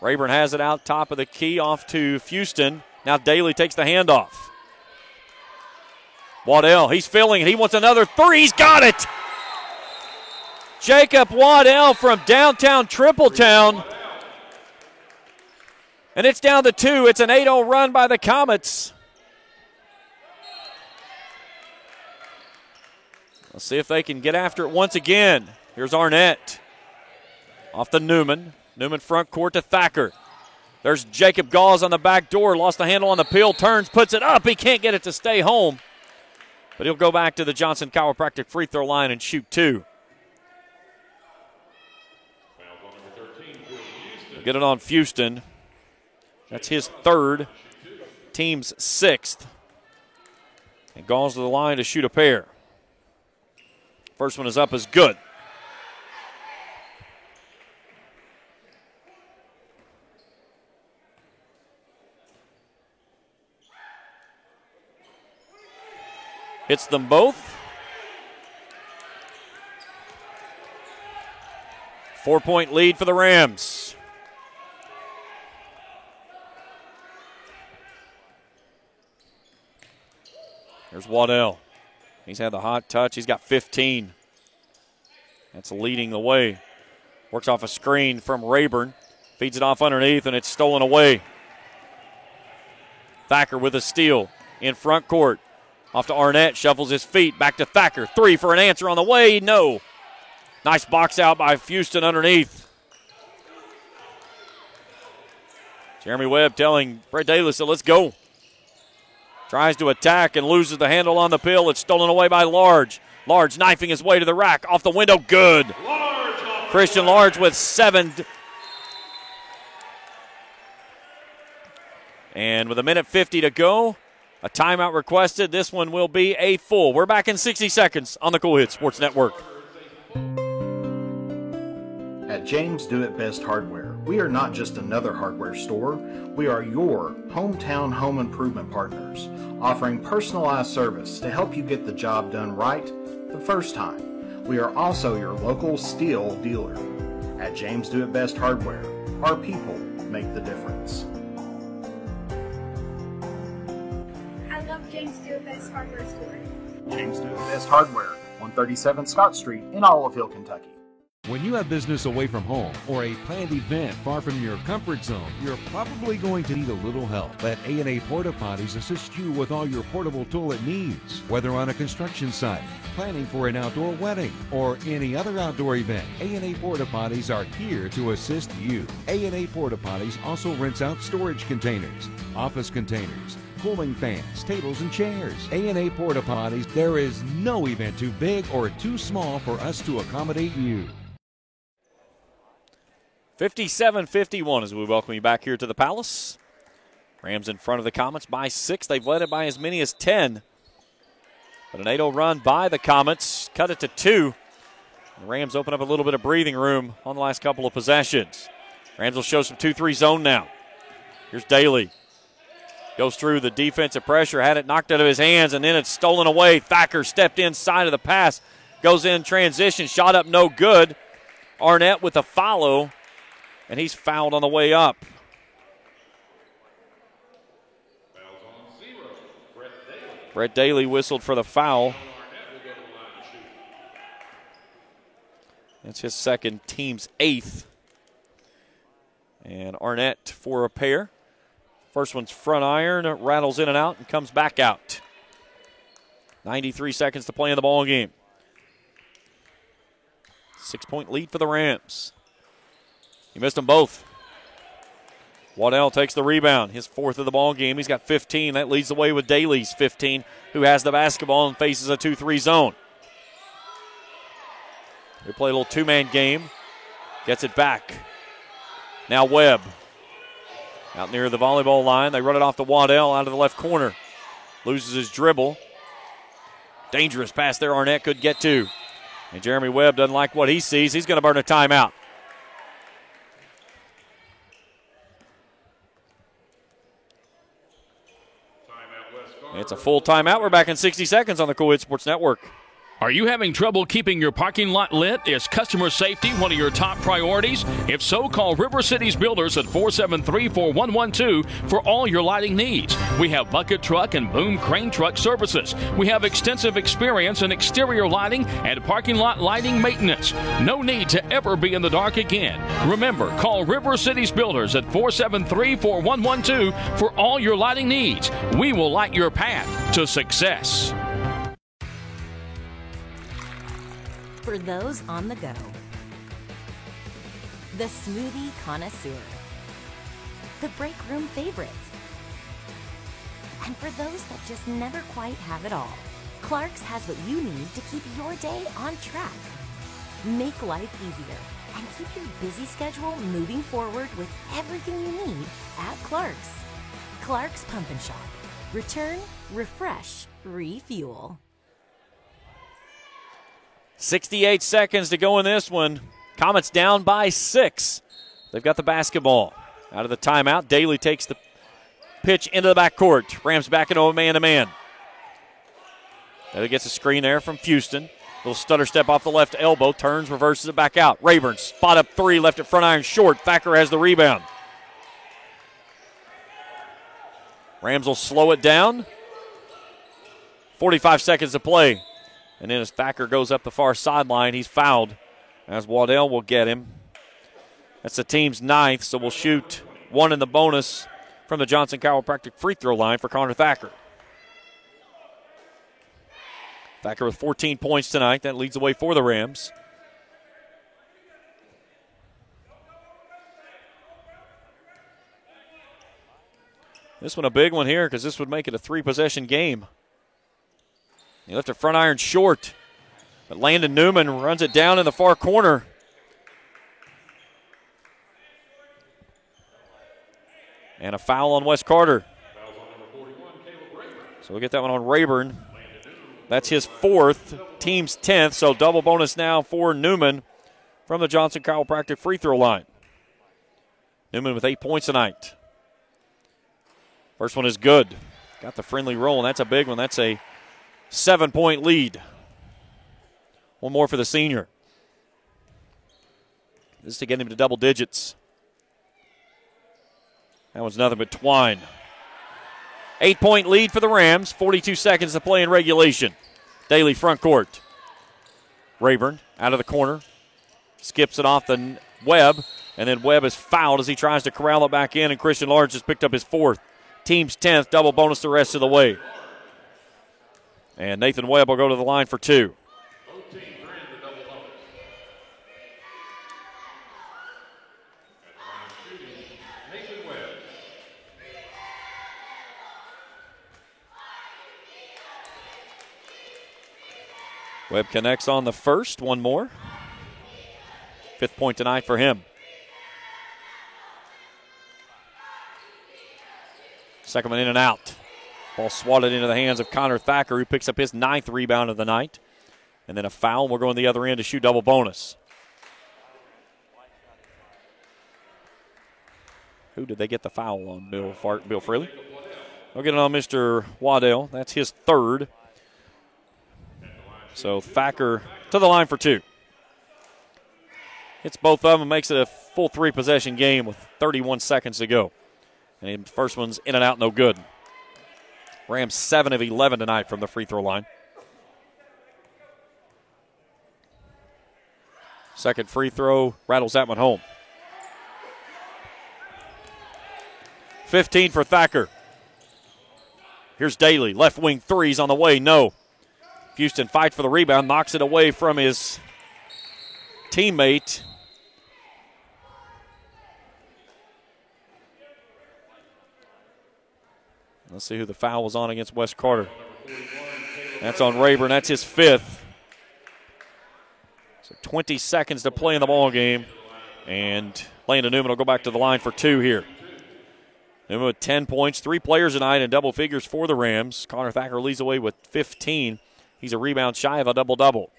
Speaker 1: Rayburn has it out top of the key off to Houston. Now Daly takes the handoff. Waddell, he's filling it. He wants another 3. He's got it. Jacob Waddell from downtown Tripletown. And it's down to 2. It's an 8-0 run by the Comets. Let's see if they can get after it once again. Here's Arnett. Off to Newman. Newman front court to Thacker. There's Jacob Gauze on the back door. Lost the handle on the peel. Turns, puts it up. He can't get it to stay home. But he'll go back to the Johnson Chiropractic free throw line and shoot 2. Get it on Houston. That's his 3rd. Team's 6th. And Gauze to the line to shoot a pair. First one is up is good. Hits them both. 4-point lead for the Rams. There's Waddell. He's had the hot touch. He's got 15. That's leading the way. Works off a screen from Rayburn. Feeds it off underneath, and it's stolen away. Thacker with a steal in front court. Off to Arnett. Shuffles his feet. Back to Thacker. 3 for an answer on the way. No. Nice box out by Houston underneath. Jeremy Webb telling Brett Daly, so let's go. Tries to attack and loses the handle on the pill. It's stolen away by Large. Large knifing his way to the rack. Off the window, good. Christian Large with 7. And with 1:50 to go, a timeout requested. This one will be a full. We're back in 60 seconds on the Cool Hits Sports Network.
Speaker 10: At James Do It Best Hardware, we are not just another hardware store, we are your hometown home improvement partners, offering personalized service to help you get the job done right the first time. We are also your local steel dealer. At James Do It Best Hardware, our people make the difference.
Speaker 9: I love James Do It Best Hardware Store.
Speaker 10: James Do It Best Hardware, 137 Scott Street in Olive Hill, Kentucky.
Speaker 4: When you have business away from home or a planned event far from your comfort zone, you're probably going to need a little help. Let A&A Porta Potties assist you with all your portable toilet needs. Whether on a construction site, planning for an outdoor wedding, or any other outdoor event, A&A Porta Potties are here to assist you. A&A Porta Potties also rents out storage containers, office containers, cooling fans, tables, and chairs. A&A Porta Potties, there is no event too big or too small for us to accommodate you.
Speaker 1: 57-51 as we welcome you back here to the Palace. Rams in front of the Comets by 6. They've led it by as many as 10. But an 8-0 run by the Comets. Cut it to 2. The Rams open up a little bit of breathing room on the last couple of possessions. Rams will show some 2-3 zone now. Here's Daly. Goes through the defensive pressure, had it knocked out of his hands, and then it's stolen away. Thacker stepped inside of the pass. Goes in transition, shot up no good. Arnett with a follow. And he's fouled on the way up. Brett Daly whistled for the foul. That's his second, team's 8th. And Arnett for a pair. First one's front iron, rattles in and out, and comes back out. 93 seconds to play in the ball game. 6-point lead for the Rams. He missed them both. Waddell takes the rebound, his 4th of the ball game. He's got 15. That leads the way with Daly's 15, who has the basketball and faces a 2-3 zone. They play a little two-man game. Gets it back. Now Webb. Out near the volleyball line. They run it off to Waddell out of the left corner. Loses his dribble. Dangerous pass there Arnett could get to. And Jeremy Webb doesn't like what he sees. He's going to burn a timeout. It's a full timeout. We're back in 60 seconds on the Cool Hit Sports Network.
Speaker 3: Are you having trouble keeping your parking lot lit? Is customer safety one of your top priorities? If so, call River Cities Builders at 473-4112 for all your lighting needs. We have bucket truck and boom crane truck services. We have extensive experience in exterior lighting and parking lot lighting maintenance. No need to ever be in the dark again. Remember, call River Cities Builders at 473-4112 for all your lighting needs. We will light your path to success.
Speaker 2: For those on the go, the smoothie connoisseur, the break room favorite, and for those that just never quite have it all, Clark's has what you need to keep your day on track. Make life easier and keep your busy schedule moving forward with everything you need at Clark's. Clark's Pump and Shop. Return, refresh, refuel.
Speaker 1: 68 seconds to go in this one. Comets down by 6. They've got the basketball. Out of the timeout, Daly takes the pitch into the backcourt. Rams back into a man-to-man. Daly gets a screen there from Houston. Little stutter step off the left elbow. Turns, reverses it back out. Rayburn, spot up 3, left it front iron short. Thacker has the rebound. Rams will slow it down. 45 seconds to play. And then as Thacker goes up the far sideline, he's fouled as Waddell will get him. That's the team's 9th, so we'll shoot 1 in the bonus from the Johnson Chiropractic free throw line for Connor Thacker. Thacker with 14 points tonight. That leads the way for the Rams. This one a big one here because this would make it a 3-possession game. He left a front iron short, but Landon Newman runs it down in the far corner. And a foul on Wes Carter. So we'll get that one on Rayburn. That's his 4th, team's 10th, so double bonus now for Newman from the Johnson Chiropractic free throw line. Newman with 8 points tonight. First one is good. Got the friendly roll, and that's a big one. That's a 7-point lead. One more for the senior. This is to get him to double digits. That one's nothing but twine. 8-point lead for the Rams. 42 seconds to play in regulation. Daly front court. Rayburn out of the corner. Skips it off the Webb. And then Webb is fouled as he tries to corral it back in. And Christian Large has picked up his 4th. Team's 10th. Double bonus the rest of the way. And Nathan Webb will go to the line for 2. Webb connects on the first. One more. 5th point tonight for him. Second one in and out. Ball swatted into the hands of Connor Thacker, who picks up his 9th rebound of the night. And then a foul. We're going the other end to shoot double bonus. Who did they get the foul on? Bill Freely? They'll get it on Mr. Waddell. That's his 3rd. So Thacker to the line for 2. Hits both of them, makes it a full 3-possession game with 31 seconds to go. And the first one's in and out, no good. Rams 7 of 11 tonight from the free throw line. Second free throw rattles that one home. 15 for Thacker. Here's Daly. Left wing threes on the way. No. Houston fights for the rebound, knocks it away from his teammate. Let's see who the foul was on against Wes Carter. That's on Rayburn. That's his 5th. So 20 seconds to play in the ball game. And Landon Newman will go back to the line for 2 here. Newman with 10 points, 3 players tonight in double figures for the Rams. Connor Thacker leads away with 15. He's a rebound shy of a double-double.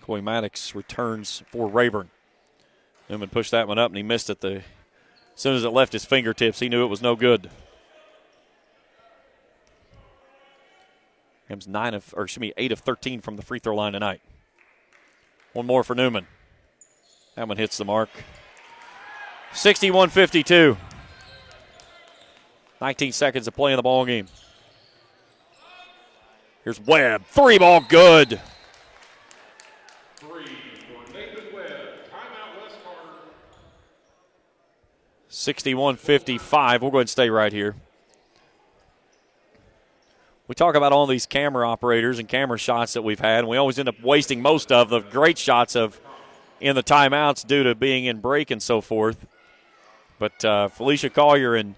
Speaker 1: Coy Maddox returns for Rayburn. Newman pushed that one up, and he missed it. As soon as it left his fingertips, he knew it was no good. Rams 8 of 13 from the free throw line tonight. One more for Newman. That one hits the mark. 61-52. 19 seconds to play in the ball game. Here's Webb. 3 ball good.
Speaker 16: 3 for Nathan Webb. Timeout Wes Carter.
Speaker 1: 61-55. We'll go ahead and stay right here. We talk about all these camera operators and camera shots that we've had, and we always end up wasting most of the great shots in the timeouts due to being in break and so forth. But Felicia Collier and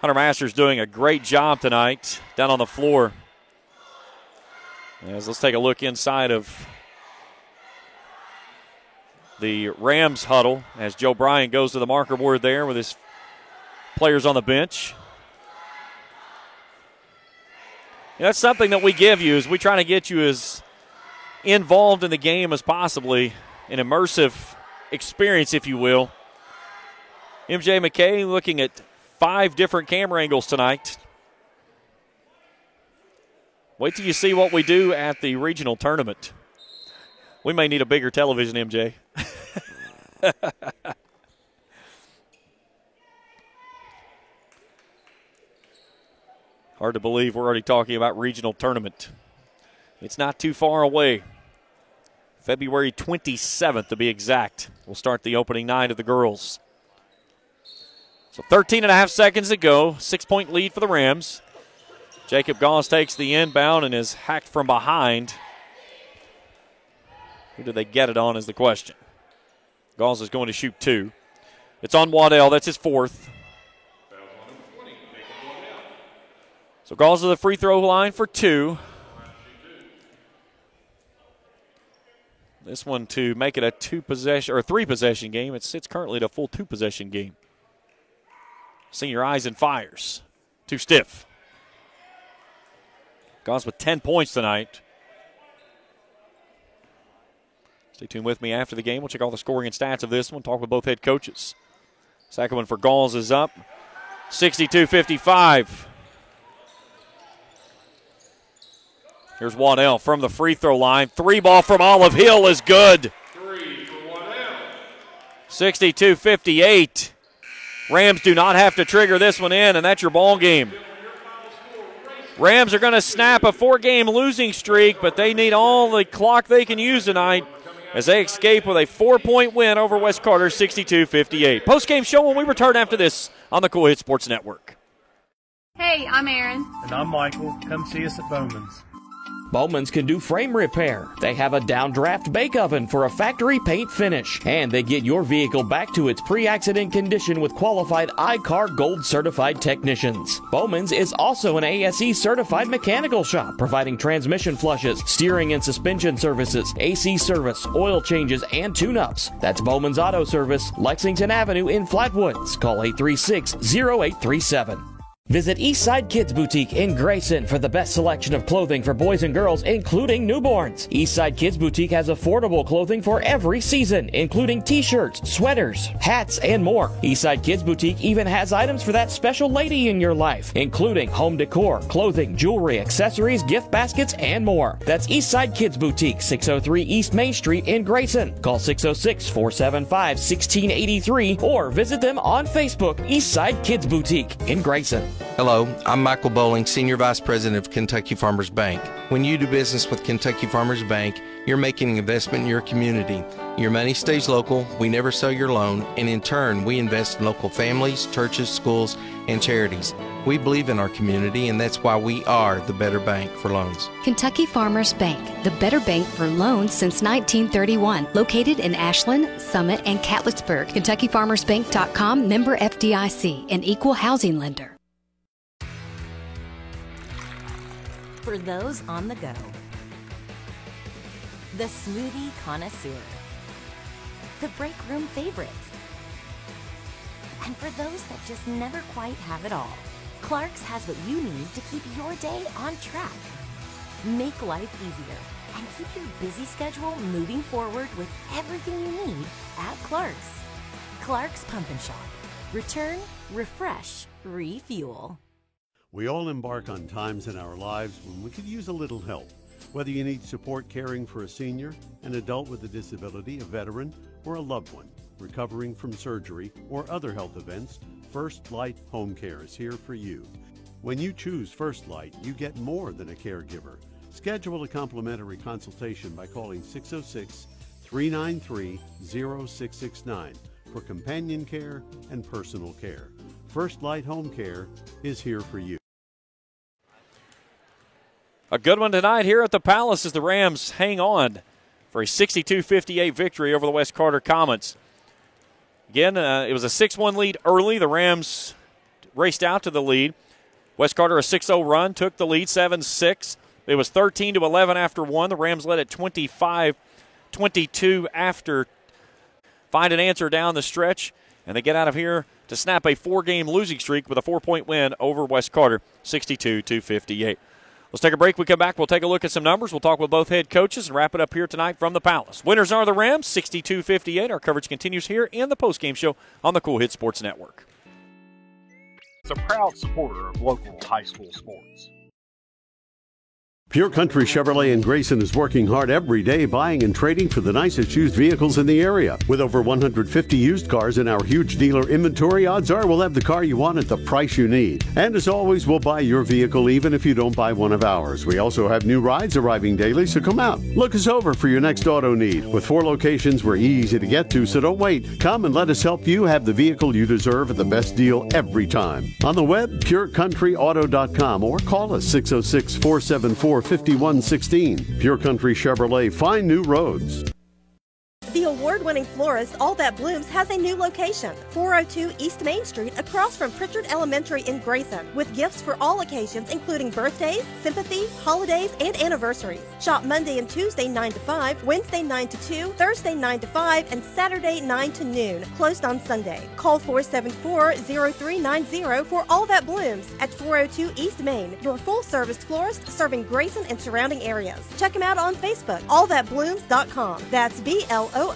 Speaker 1: Hunter Masters doing a great job tonight down on the floor. Let's take a look inside of the Rams huddle as Joe Bryan goes to the marker board there with his players on the bench. And that's something that we give you, is we try to get you as involved in the game as possibly, an immersive experience, if you will. MJ McKay looking at 5 different camera angles tonight. Wait till you see what we do at the regional tournament. We may need a bigger television, MJ. Hard to believe we're already talking about regional tournament. It's not too far away. February 27th to be exact. We'll start the opening night of the girls. So 13 and a half seconds to go. 6-point lead for the Rams. Jacob Gauss takes the inbound and is hacked from behind. Who did they get it on is the question. Gauss is going to shoot 2. It's on Waddell. That's his 4th. So Gauss to the free throw line for 2. this one to make it a 3-possession game. It's currently at a full 2-possession game. Senior eyes and fires. Too stiff. Goes with 10 points tonight. Stay tuned with me after the game. We'll check all the scoring and stats of this one. Talk with both head coaches. Second one for Gauls is up. 62-55. Here's Waddell from the free throw line. 3 ball from Olive Hill is good.
Speaker 16: 3 for Waddell.
Speaker 1: 62-58. Rams do not have to trigger this one in, and that's your ball game. Rams are going to snap a 4-game losing streak, but they need all the clock they can use tonight as they escape with a 4-point win over West Carter, 62-58. Post-game show when we return after this on the Cool Hit Sports Network.
Speaker 20: Hey, I'm Aaron.
Speaker 10: And I'm Michael. Come see us at Bowman's.
Speaker 6: Bowman's can do frame repair. They have a downdraft bake oven for a factory paint finish. And they get your vehicle back to its pre-accident condition with qualified iCar Gold certified technicians. Bowman's is also an ASE certified mechanical shop, providing transmission flushes, steering and suspension services, AC service, oil changes, and tune-ups. That's Bowman's Auto Service, Lexington Avenue in Flatwoods. Call 836-0837. Visit Eastside Kids Boutique in Grayson for the best selection of clothing for boys and girls, including newborns. Eastside Kids Boutique has affordable clothing for every season, including t-shirts, sweaters, hats, and more. Eastside Kids Boutique even has items for that special lady in your life, including home decor, clothing, jewelry, accessories, gift baskets, and more. That's Eastside Kids Boutique, 603 East Main Street in Grayson. Call 606-475-1683 or visit them on Facebook, Eastside Kids Boutique in Grayson.
Speaker 13: Hello, I'm Michael Bowling, Senior Vice President of Kentucky Farmers Bank. When you do business with Kentucky Farmers Bank, you're making an investment in your community. Your money stays local, we never sell your loan, and in turn, we invest in local families, churches, schools, and charities. We believe in our community, and that's why we are the better bank for loans.
Speaker 14: Kentucky Farmers Bank, the better bank for loans since 1931. Located in Ashland, Summit, and Catlettsburg. KentuckyFarmersBank.com, member FDIC, an equal housing lender.
Speaker 2: For those on the go, the smoothie connoisseur, the break room favorite, and for those that just never quite have it all, Clark's has what you need to keep your day on track. Make life easier and keep your busy schedule moving forward with everything you need at Clark's. Clark's Pump and Shop. Return, refresh, refuel.
Speaker 7: We all embark on times in our lives when we could use a little help. Whether you need support caring for a senior, an adult with a disability, a veteran, or a loved one recovering from surgery or other health events, First Light Home Care is here for you. When you choose First Light, you get more than a caregiver. Schedule a complimentary consultation by calling 606-393-0669 for companion care and personal care. First Light Home Care is here for you.
Speaker 1: A good one tonight here at the Palace as the Rams hang on for a 62-58 victory over the West Carter Comets. Again, it was a 6-1 lead early. The Rams raced out to the lead. West Carter, a 6-0 run, took the lead 7-6. It was 13-11 after one. The Rams led at 25-22 after find an answer down the stretch, and they get out of here to snap a 4-game losing streak with a 4-point win over West Carter, 62-58. Let's take a break. We come back. We'll take a look at some numbers. We'll talk with both head coaches and wrap it up here tonight from the Palace. Winners are the Rams, 62-58. Our coverage continues here in the postgame show on the Cool Hit Sports Network.
Speaker 10: It's a proud supporter of local high school sports.
Speaker 7: Pure Country Chevrolet in Grayson is working hard every day buying and trading for the nicest used vehicles in the area. With over 150 used cars in our huge dealer inventory, odds are we'll have the car you want at the price you need. And as always, we'll buy your vehicle even if you don't buy one of ours. We also have new rides arriving daily, so come out. Look us over for your next auto need. With 4 locations, we're easy to get to, so don't wait. Come and let us help you have the vehicle you deserve at the best deal every time. On the web, purecountryauto.com, or call us 606-474-5116. Pure Country Chevrolet, find new roads.
Speaker 11: The
Speaker 19: The award-winning florist All That Blooms has a new location, 402 East Main Street, across from Pritchard Elementary in Grayson, with gifts for all occasions, including birthdays, sympathy, holidays, and anniversaries. Shop Monday and Tuesday 9 to 5, Wednesday 9 to 2, Thursday 9 to 5, and Saturday 9 to noon, closed on Sunday. Call 474-0390 for All That Blooms at 402 East Main, your full-service florist serving Grayson and surrounding areas. Check him out on Facebook, allthatblooms.com. That's BLOOMZ.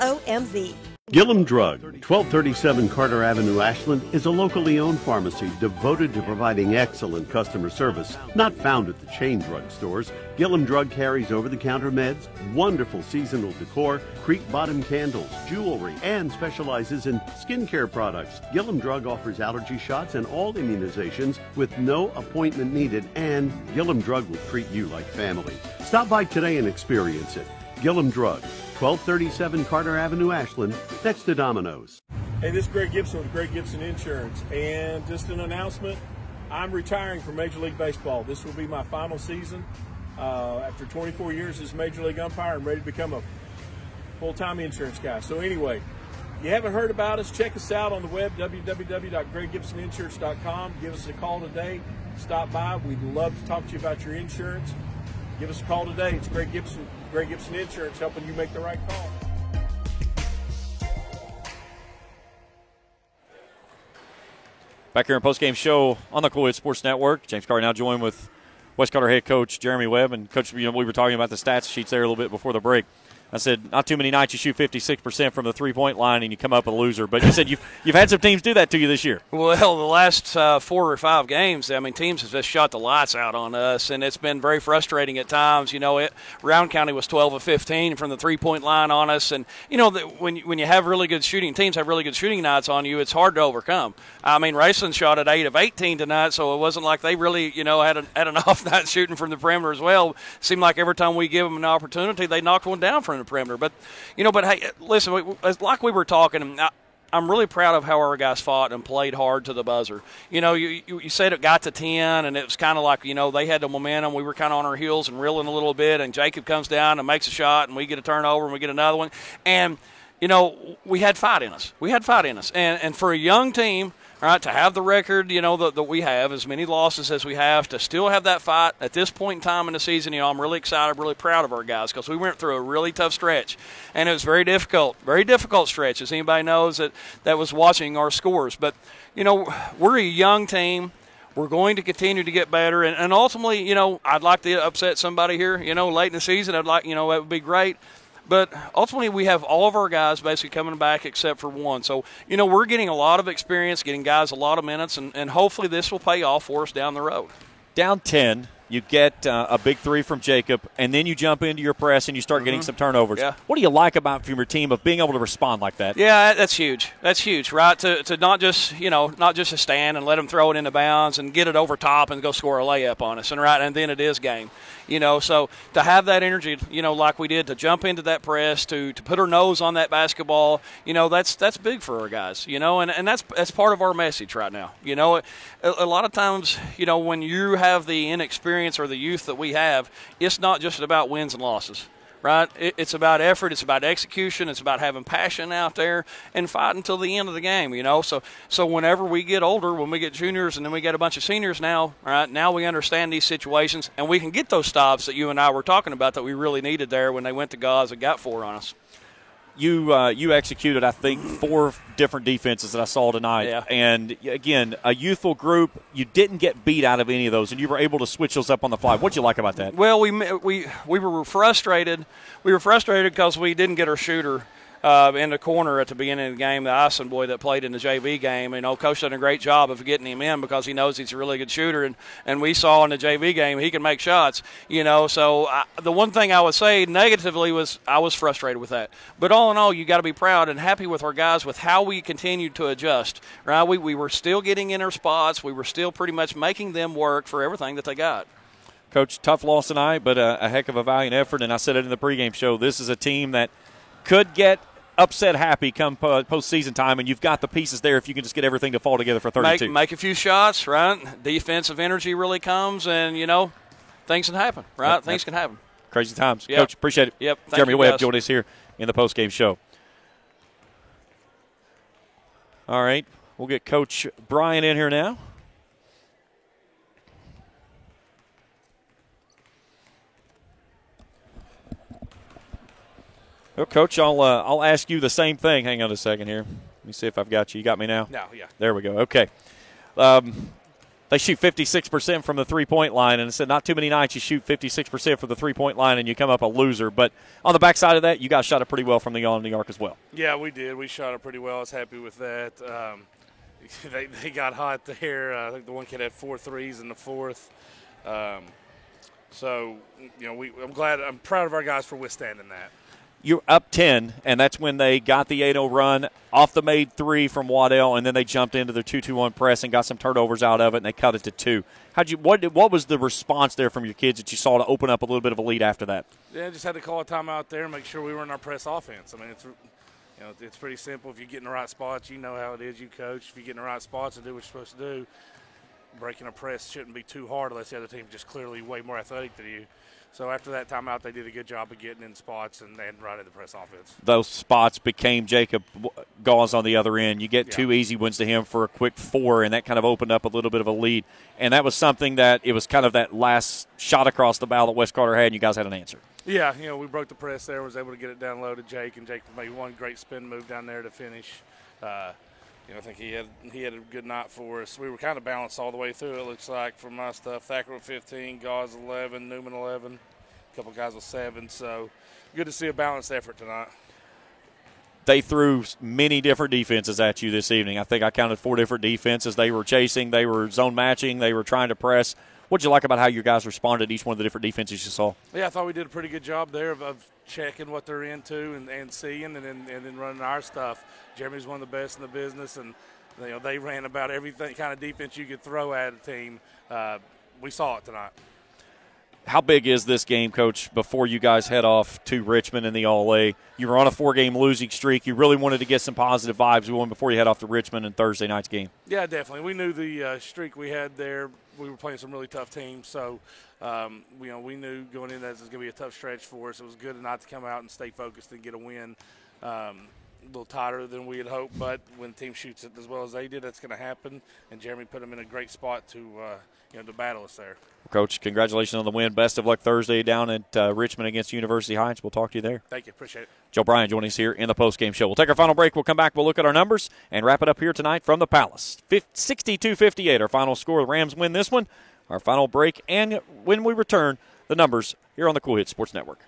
Speaker 7: Gillum Drug, 1237 Carter Avenue, Ashland, is a locally owned pharmacy devoted to providing excellent customer service. Not found at the chain drug stores, Gillum Drug carries over-the-counter meds, wonderful seasonal decor, creek bottom candles, jewelry, and specializes in skincare products. Gillum Drug offers allergy shots and all immunizations with no appointment needed, and Gillum Drug will treat you like family. Stop by today and experience it. Gillum Drug, 1237 Carter Avenue, Ashland, next to Domino's.
Speaker 15: Hey, this is Greg Gibson with Greg Gibson Insurance, and just an announcement, I'm retiring from Major League Baseball. This will be my final season. After 24 years as Major League umpire, I'm ready to become a full-time insurance guy. So anyway, if you haven't heard about us, check us out on the web, www.greggibsoninsurance.com. Give us a call today. Stop by. We'd love to talk to you about your insurance. Give us a call today. It's Greg Gibson Insurance, helping you make the right call.
Speaker 1: Back here in post-game show on the Cool Hit Sports Network. James Carter now joined with West Carter head coach Jeremy Webb. And, Coach, we were talking about the stats sheets there a little bit before the break. I said not too many nights you shoot 56% from the three-point line and you come up a loser. But you said you've had some teams do that to you this year.
Speaker 21: Well, the last 4 or 5 games, I mean, teams have just shot the lights out on us, and it's been very frustrating at times. You know, Round County was 12 of 15 from the three-point line on us. And, you know, when you have really good shooting, teams have really good shooting nights on you, it's hard to overcome. I mean, Raceland shot at 8 of 18 tonight, so it wasn't like they really, you know, had an off night shooting from the perimeter as well. It seemed like every time we give them an opportunity, they knocked one down from the perimeter. But hey, listen, like we were talking, I'm really proud of how our guys fought and played hard to the buzzer. You know, you said it got to 10, and it was kind of like, you know, they had the momentum. We were kind of on our heels and reeling a little bit, and Jacob comes down and makes a shot, and we get a turnover, and we get another one. And, you know, we had fight in us. And for a young team, all right, to have the record, you know, that we have, as many losses as we have, to still have that fight at this point in time in the season, you know, I'm really excited, really proud of our guys because we went through a really tough stretch, and it was very difficult stretch, as anybody knows that was watching our scores. But, you know, we're a young team. We're going to continue to get better, and ultimately, you know, I'd like to upset somebody here, you know, late in the season. I'd like, you know, that would be great. But ultimately, we have all of our guys basically coming back except for one. So, you know, we're getting a lot of experience, getting guys a lot of minutes, and hopefully this will pay off for us down the road.
Speaker 1: Down 10, you get a big three from Jacob, and then you jump into your press and you start getting some turnovers.
Speaker 21: Yeah.
Speaker 1: What do you like about from your team of being able to respond like that?
Speaker 21: Yeah, that's huge. That's huge, right? To not just, you know, not just to stand and let them throw it into bounds and get it over top and go score a layup on us, and then it is game. You know, so to have that energy, you know, like we did, to jump into that press, to put our nose on that basketball, you know, that's big for our guys, you know, and that's part of our message right now. You know, a lot of times, you know, when you have the inexperience or the youth that we have, it's not just about wins and losses. Right? It's about effort. It's about execution. It's about having passion out there and fighting until the end of the game, you know. So whenever we get older, when we get juniors and then we get a bunch of seniors now, right, now we understand these situations and we can get those stops that you and I were talking about that we really needed there when they went to Gauze and got 4 on us.
Speaker 1: You executed, I think, 4 different defenses that I saw tonight.
Speaker 21: Yeah.
Speaker 1: And, again, a youthful group, you didn't get beat out of any of those, and you were able to switch those up on the fly. What did you like about that?
Speaker 21: Well, we were frustrated. We were frustrated because we didn't get our shooter in the corner at the beginning of the game, the Ison boy that played in the JV game. You know, Coach did a great job of getting him in because he knows he's a really good shooter, and we saw in the JV game he can make shots. You know, so the one thing I would say negatively was I was frustrated with that. But all in all, you got to be proud and happy with our guys with how we continued to adjust. Right, we were still getting in our spots. We were still pretty much making them work for everything that they got.
Speaker 1: Coach, tough loss tonight, but a heck of a valiant effort. And I said it in the pregame show. This is a team that could get upset happy come postseason time, and you've got the pieces there if you can just get everything to fall together for 32.
Speaker 21: Make a few shots, right? Defensive energy really comes, and, you know, things can happen, right? Things can happen.
Speaker 1: Crazy times.
Speaker 21: Yep.
Speaker 1: Coach, appreciate it.
Speaker 21: Yep.
Speaker 1: Jeremy Webb joined us here in the postgame show. All right, we'll get Coach Brian in here now. Well, Coach, I'll ask you the same thing. Hang on a second here. Let me see if I've got you. You got me now?
Speaker 5: No, yeah.
Speaker 1: There we go. Okay. They shoot 56% from the three-point line, and it said not too many nights you shoot 56% from the three-point line and you come up a loser. But on the backside of that, you guys shot it pretty well from the arc as well.
Speaker 5: Yeah, we did. We shot it pretty well. I was happy with that. They got hot there. I think the one kid had 4 threes in the fourth. So, I'm proud of our guys for withstanding that.
Speaker 1: You're up 10, and that's when they got the 8-0 run off the made 3 from Waddell, and then they jumped into their 2-2-1 press and got some turnovers out of it, and they cut it to 2. What was the response there from your kids that you saw to open up a little bit of a lead after that?
Speaker 5: Yeah, just had to call a timeout there and make sure we were in our press offense. I mean, it's pretty simple. If you get in the right spots, you know how it is. You coach. If you get in the right spots and do what you're supposed to do, breaking a press shouldn't be too hard unless the other team is just clearly way more athletic than you. So after that timeout, they did a good job of getting in spots and right in the press offense.
Speaker 1: Those spots became Jacob Gauze on the other end. You get 2 easy ones to him for a quick 4, and that kind of opened up a little bit of a lead. And that was something that it was kind of that last shot across the bow that West Carter had, and you guys had an answer.
Speaker 5: Yeah, we broke the press there, was able to get it down low to Jake, and Jake made one great spin move down there to finish. I think he had a good night for us. We were kind of balanced all the way through, it looks like, from my stuff. Thacker with 15, Gauze 11, Newman 11, a couple guys with 7. So good to see a balanced effort tonight.
Speaker 1: They threw many different defenses at you this evening. I think I counted 4 different defenses. They were chasing, they were zone matching, they were trying to press. What did you like about how you guys responded to each one of the different defenses you saw?
Speaker 5: Yeah, I thought we did a pretty good job there of checking what they're into and seeing and then running our stuff. Jeremy's one of the best in the business, and they ran about everything kind of defense you could throw at a team. We saw it tonight.
Speaker 1: How big is this game, Coach, before you guys head off to Richmond in the All-A? You were on a 4-game losing streak. You really wanted to get some positive vibes going before you head off to Richmond in Thursday night's game.
Speaker 5: Yeah, definitely. We knew the streak we had there. We were playing some really tough teams, so we knew going in that it was going to be a tough stretch for us. It was good not to come out and stay focused and get a win. A little tighter than we had hoped, but when the team shoots it as well as they did, that's going to happen. And Jeremy put them in a great spot to battle us there.
Speaker 1: Coach, congratulations on the win. Best of luck Thursday down at Richmond against University Heights. We'll talk to you there.
Speaker 5: Thank you. Appreciate it.
Speaker 1: Joe Bryan joining us here in the postgame show. We'll take our final break. We'll come back. We'll look at our numbers and wrap it up here tonight from the Palace. 62-58, our final score. The Rams win this one. Our final break, and when we return, the numbers here on the Cool Hits Sports Network.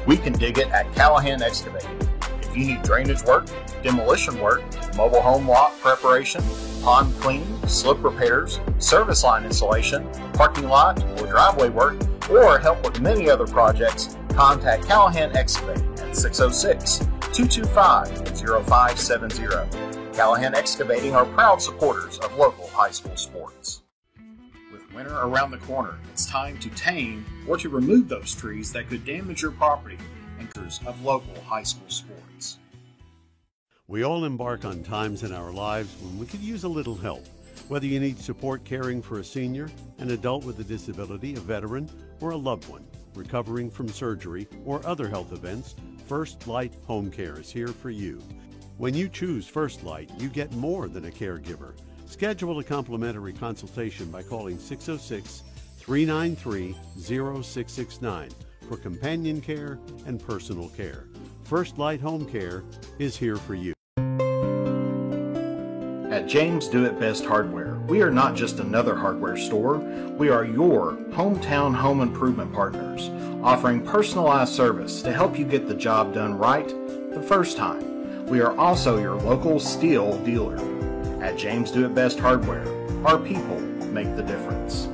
Speaker 10: We can dig it at Callahan Excavating. If you need drainage work, demolition work, mobile home lot preparation, pond cleaning, slip repairs, service line installation, parking lot or driveway work, or help with many other projects, contact Callahan Excavating at 606-225-0570. Callahan Excavating are proud supporters of local high school sports. With winter around the corner, it's time to tame or to remove those trees that could damage your property and crews of local high school sports.
Speaker 7: We all embark on times in our lives when we could use a little help. Whether you need support caring for a senior, an adult with a disability, a veteran, or a loved one recovering from surgery or other health events, First Light Home Care is here for you. When you choose First Light, you get more than a caregiver. Schedule a complimentary consultation by calling 606-393-0669 for companion care and personal care. First Light Home Care is here for you.
Speaker 10: At James Do It Best Hardware, we are not just another hardware store, we are your hometown home improvement partners, offering personalized service to help you get the job done right the first time. We are also your local steel dealer. At James Do It Best Hardware, our people make the difference.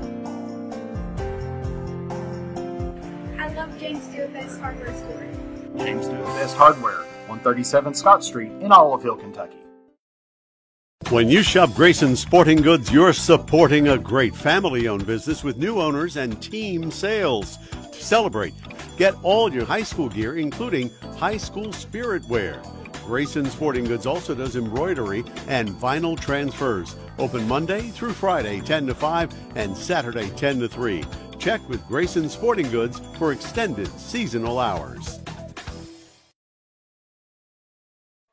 Speaker 9: I love James Do It Best Hardware store.
Speaker 10: James Do It Best Hardware, 137 Scott Street in Olive Hill, Kentucky.
Speaker 7: When you shop Grayson Sporting Goods, you're supporting a great family-owned business with new owners and team sales. To celebrate, get all your high school gear, including high school spirit wear. Grayson Sporting Goods also does embroidery and vinyl transfers. Open Monday through Friday, 10 to 5, and Saturday, 10 to 3. check with Grayson Sporting Goods for extended seasonal hours.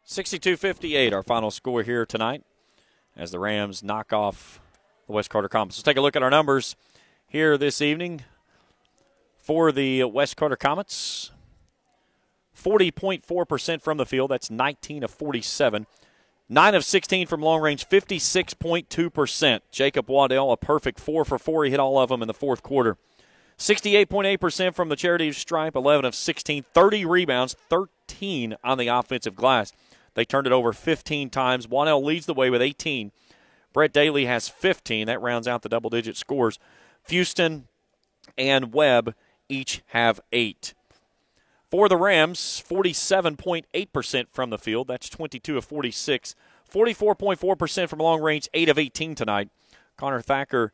Speaker 1: 62-58, our final score here tonight as the Rams knock off the West Carter Comets. Let's take a look at our numbers here this evening for the West Carter Comets. 40.4% from the field. That's 19 of 47. 9 of 16 from long range, 56.2%. Jacob Waddell, a perfect 4 for 4. He hit all of them in the fourth quarter. 68.8% from the charity stripe, 11 of 16. 30 rebounds, 13 on the offensive glass. They turned it over 15 times. Waddell leads the way with 18. Brett Daly has 15. That rounds out the double-digit scores. Houston and Webb each have 8. For the Rams, 47.8% from the field. That's 22 of 46. 44.4% from long range, 8 of 18 tonight. Parker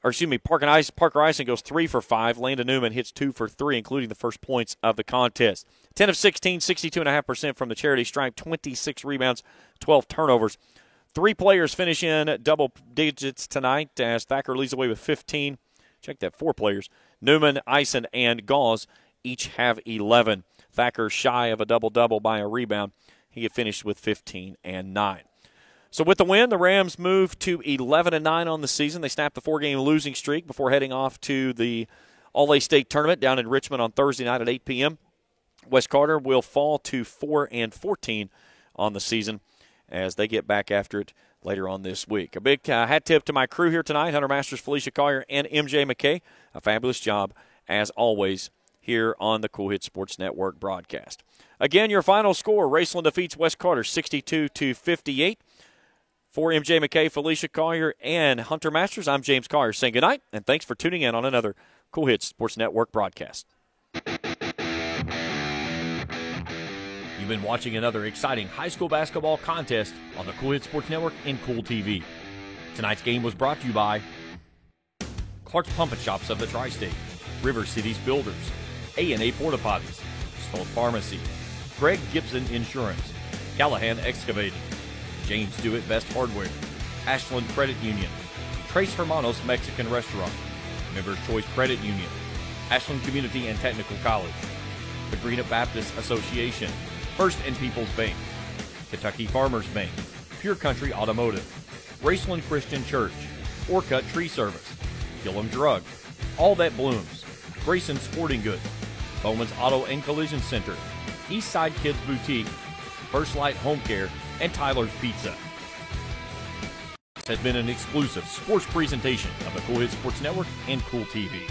Speaker 1: Eisen goes 3 for 5. Landon Newman hits 2 for 3, including the first points of the contest. 10 of 16, 62.5% from the charity stripe, 26 rebounds, 12 turnovers. 3 players finish in double digits tonight as Thacker leads away with 15. Check that, 4 players. Newman, Eisen, and Gauze each have 11. Thacker shy of a double-double by a rebound. He had finished with 15 and 9. So with the win, the Rams move to 11-9 on the season. They snap the 4-game losing streak before heading off to the All-A-State tournament down in Richmond on Thursday night at 8 p.m. West Carter will fall to 4-14 on the season as they get back after it later on this week. A big hat tip to my crew here tonight, Hunter Masters, Felicia Collier, and MJ McKay. A fabulous job, as always, here on the Cool Hits Sports Network broadcast. Again, your final score, Raceland defeats West Carter 62-58. For MJ McKay, Felicia Collier, and Hunter Masters, I'm James Collier saying goodnight, and thanks for tuning in on another Cool Hits Sports Network broadcast. You've been watching another exciting high school basketball contest on the Cool Hits Sports Network and Cool TV. Tonight's game was brought to you by Clark's Pump and Shops of the Tri-State, River Cities Builders, A&A Porta Potties, Stolt Pharmacy, Greg Gibson Insurance, Callahan Excavating, James Dewitt Best Hardware, Ashland Credit Union, Trace Hermanos Mexican Restaurant, Members Choice Credit Union, Ashland Community and Technical College, the Greenup Baptist Association, First and People's Bank, Kentucky Farmers Bank, Pure Country Automotive, Raceland Christian Church, Orcut Tree Service, Gillum Drug, All That Blooms, Grayson Sporting Goods, Bowman's Auto and Collision Center, Eastside Kids Boutique, First Light Home Care, and Tyler's Pizza. This has been an exclusive sports presentation of the Cool Hits Sports Network and Cool TV.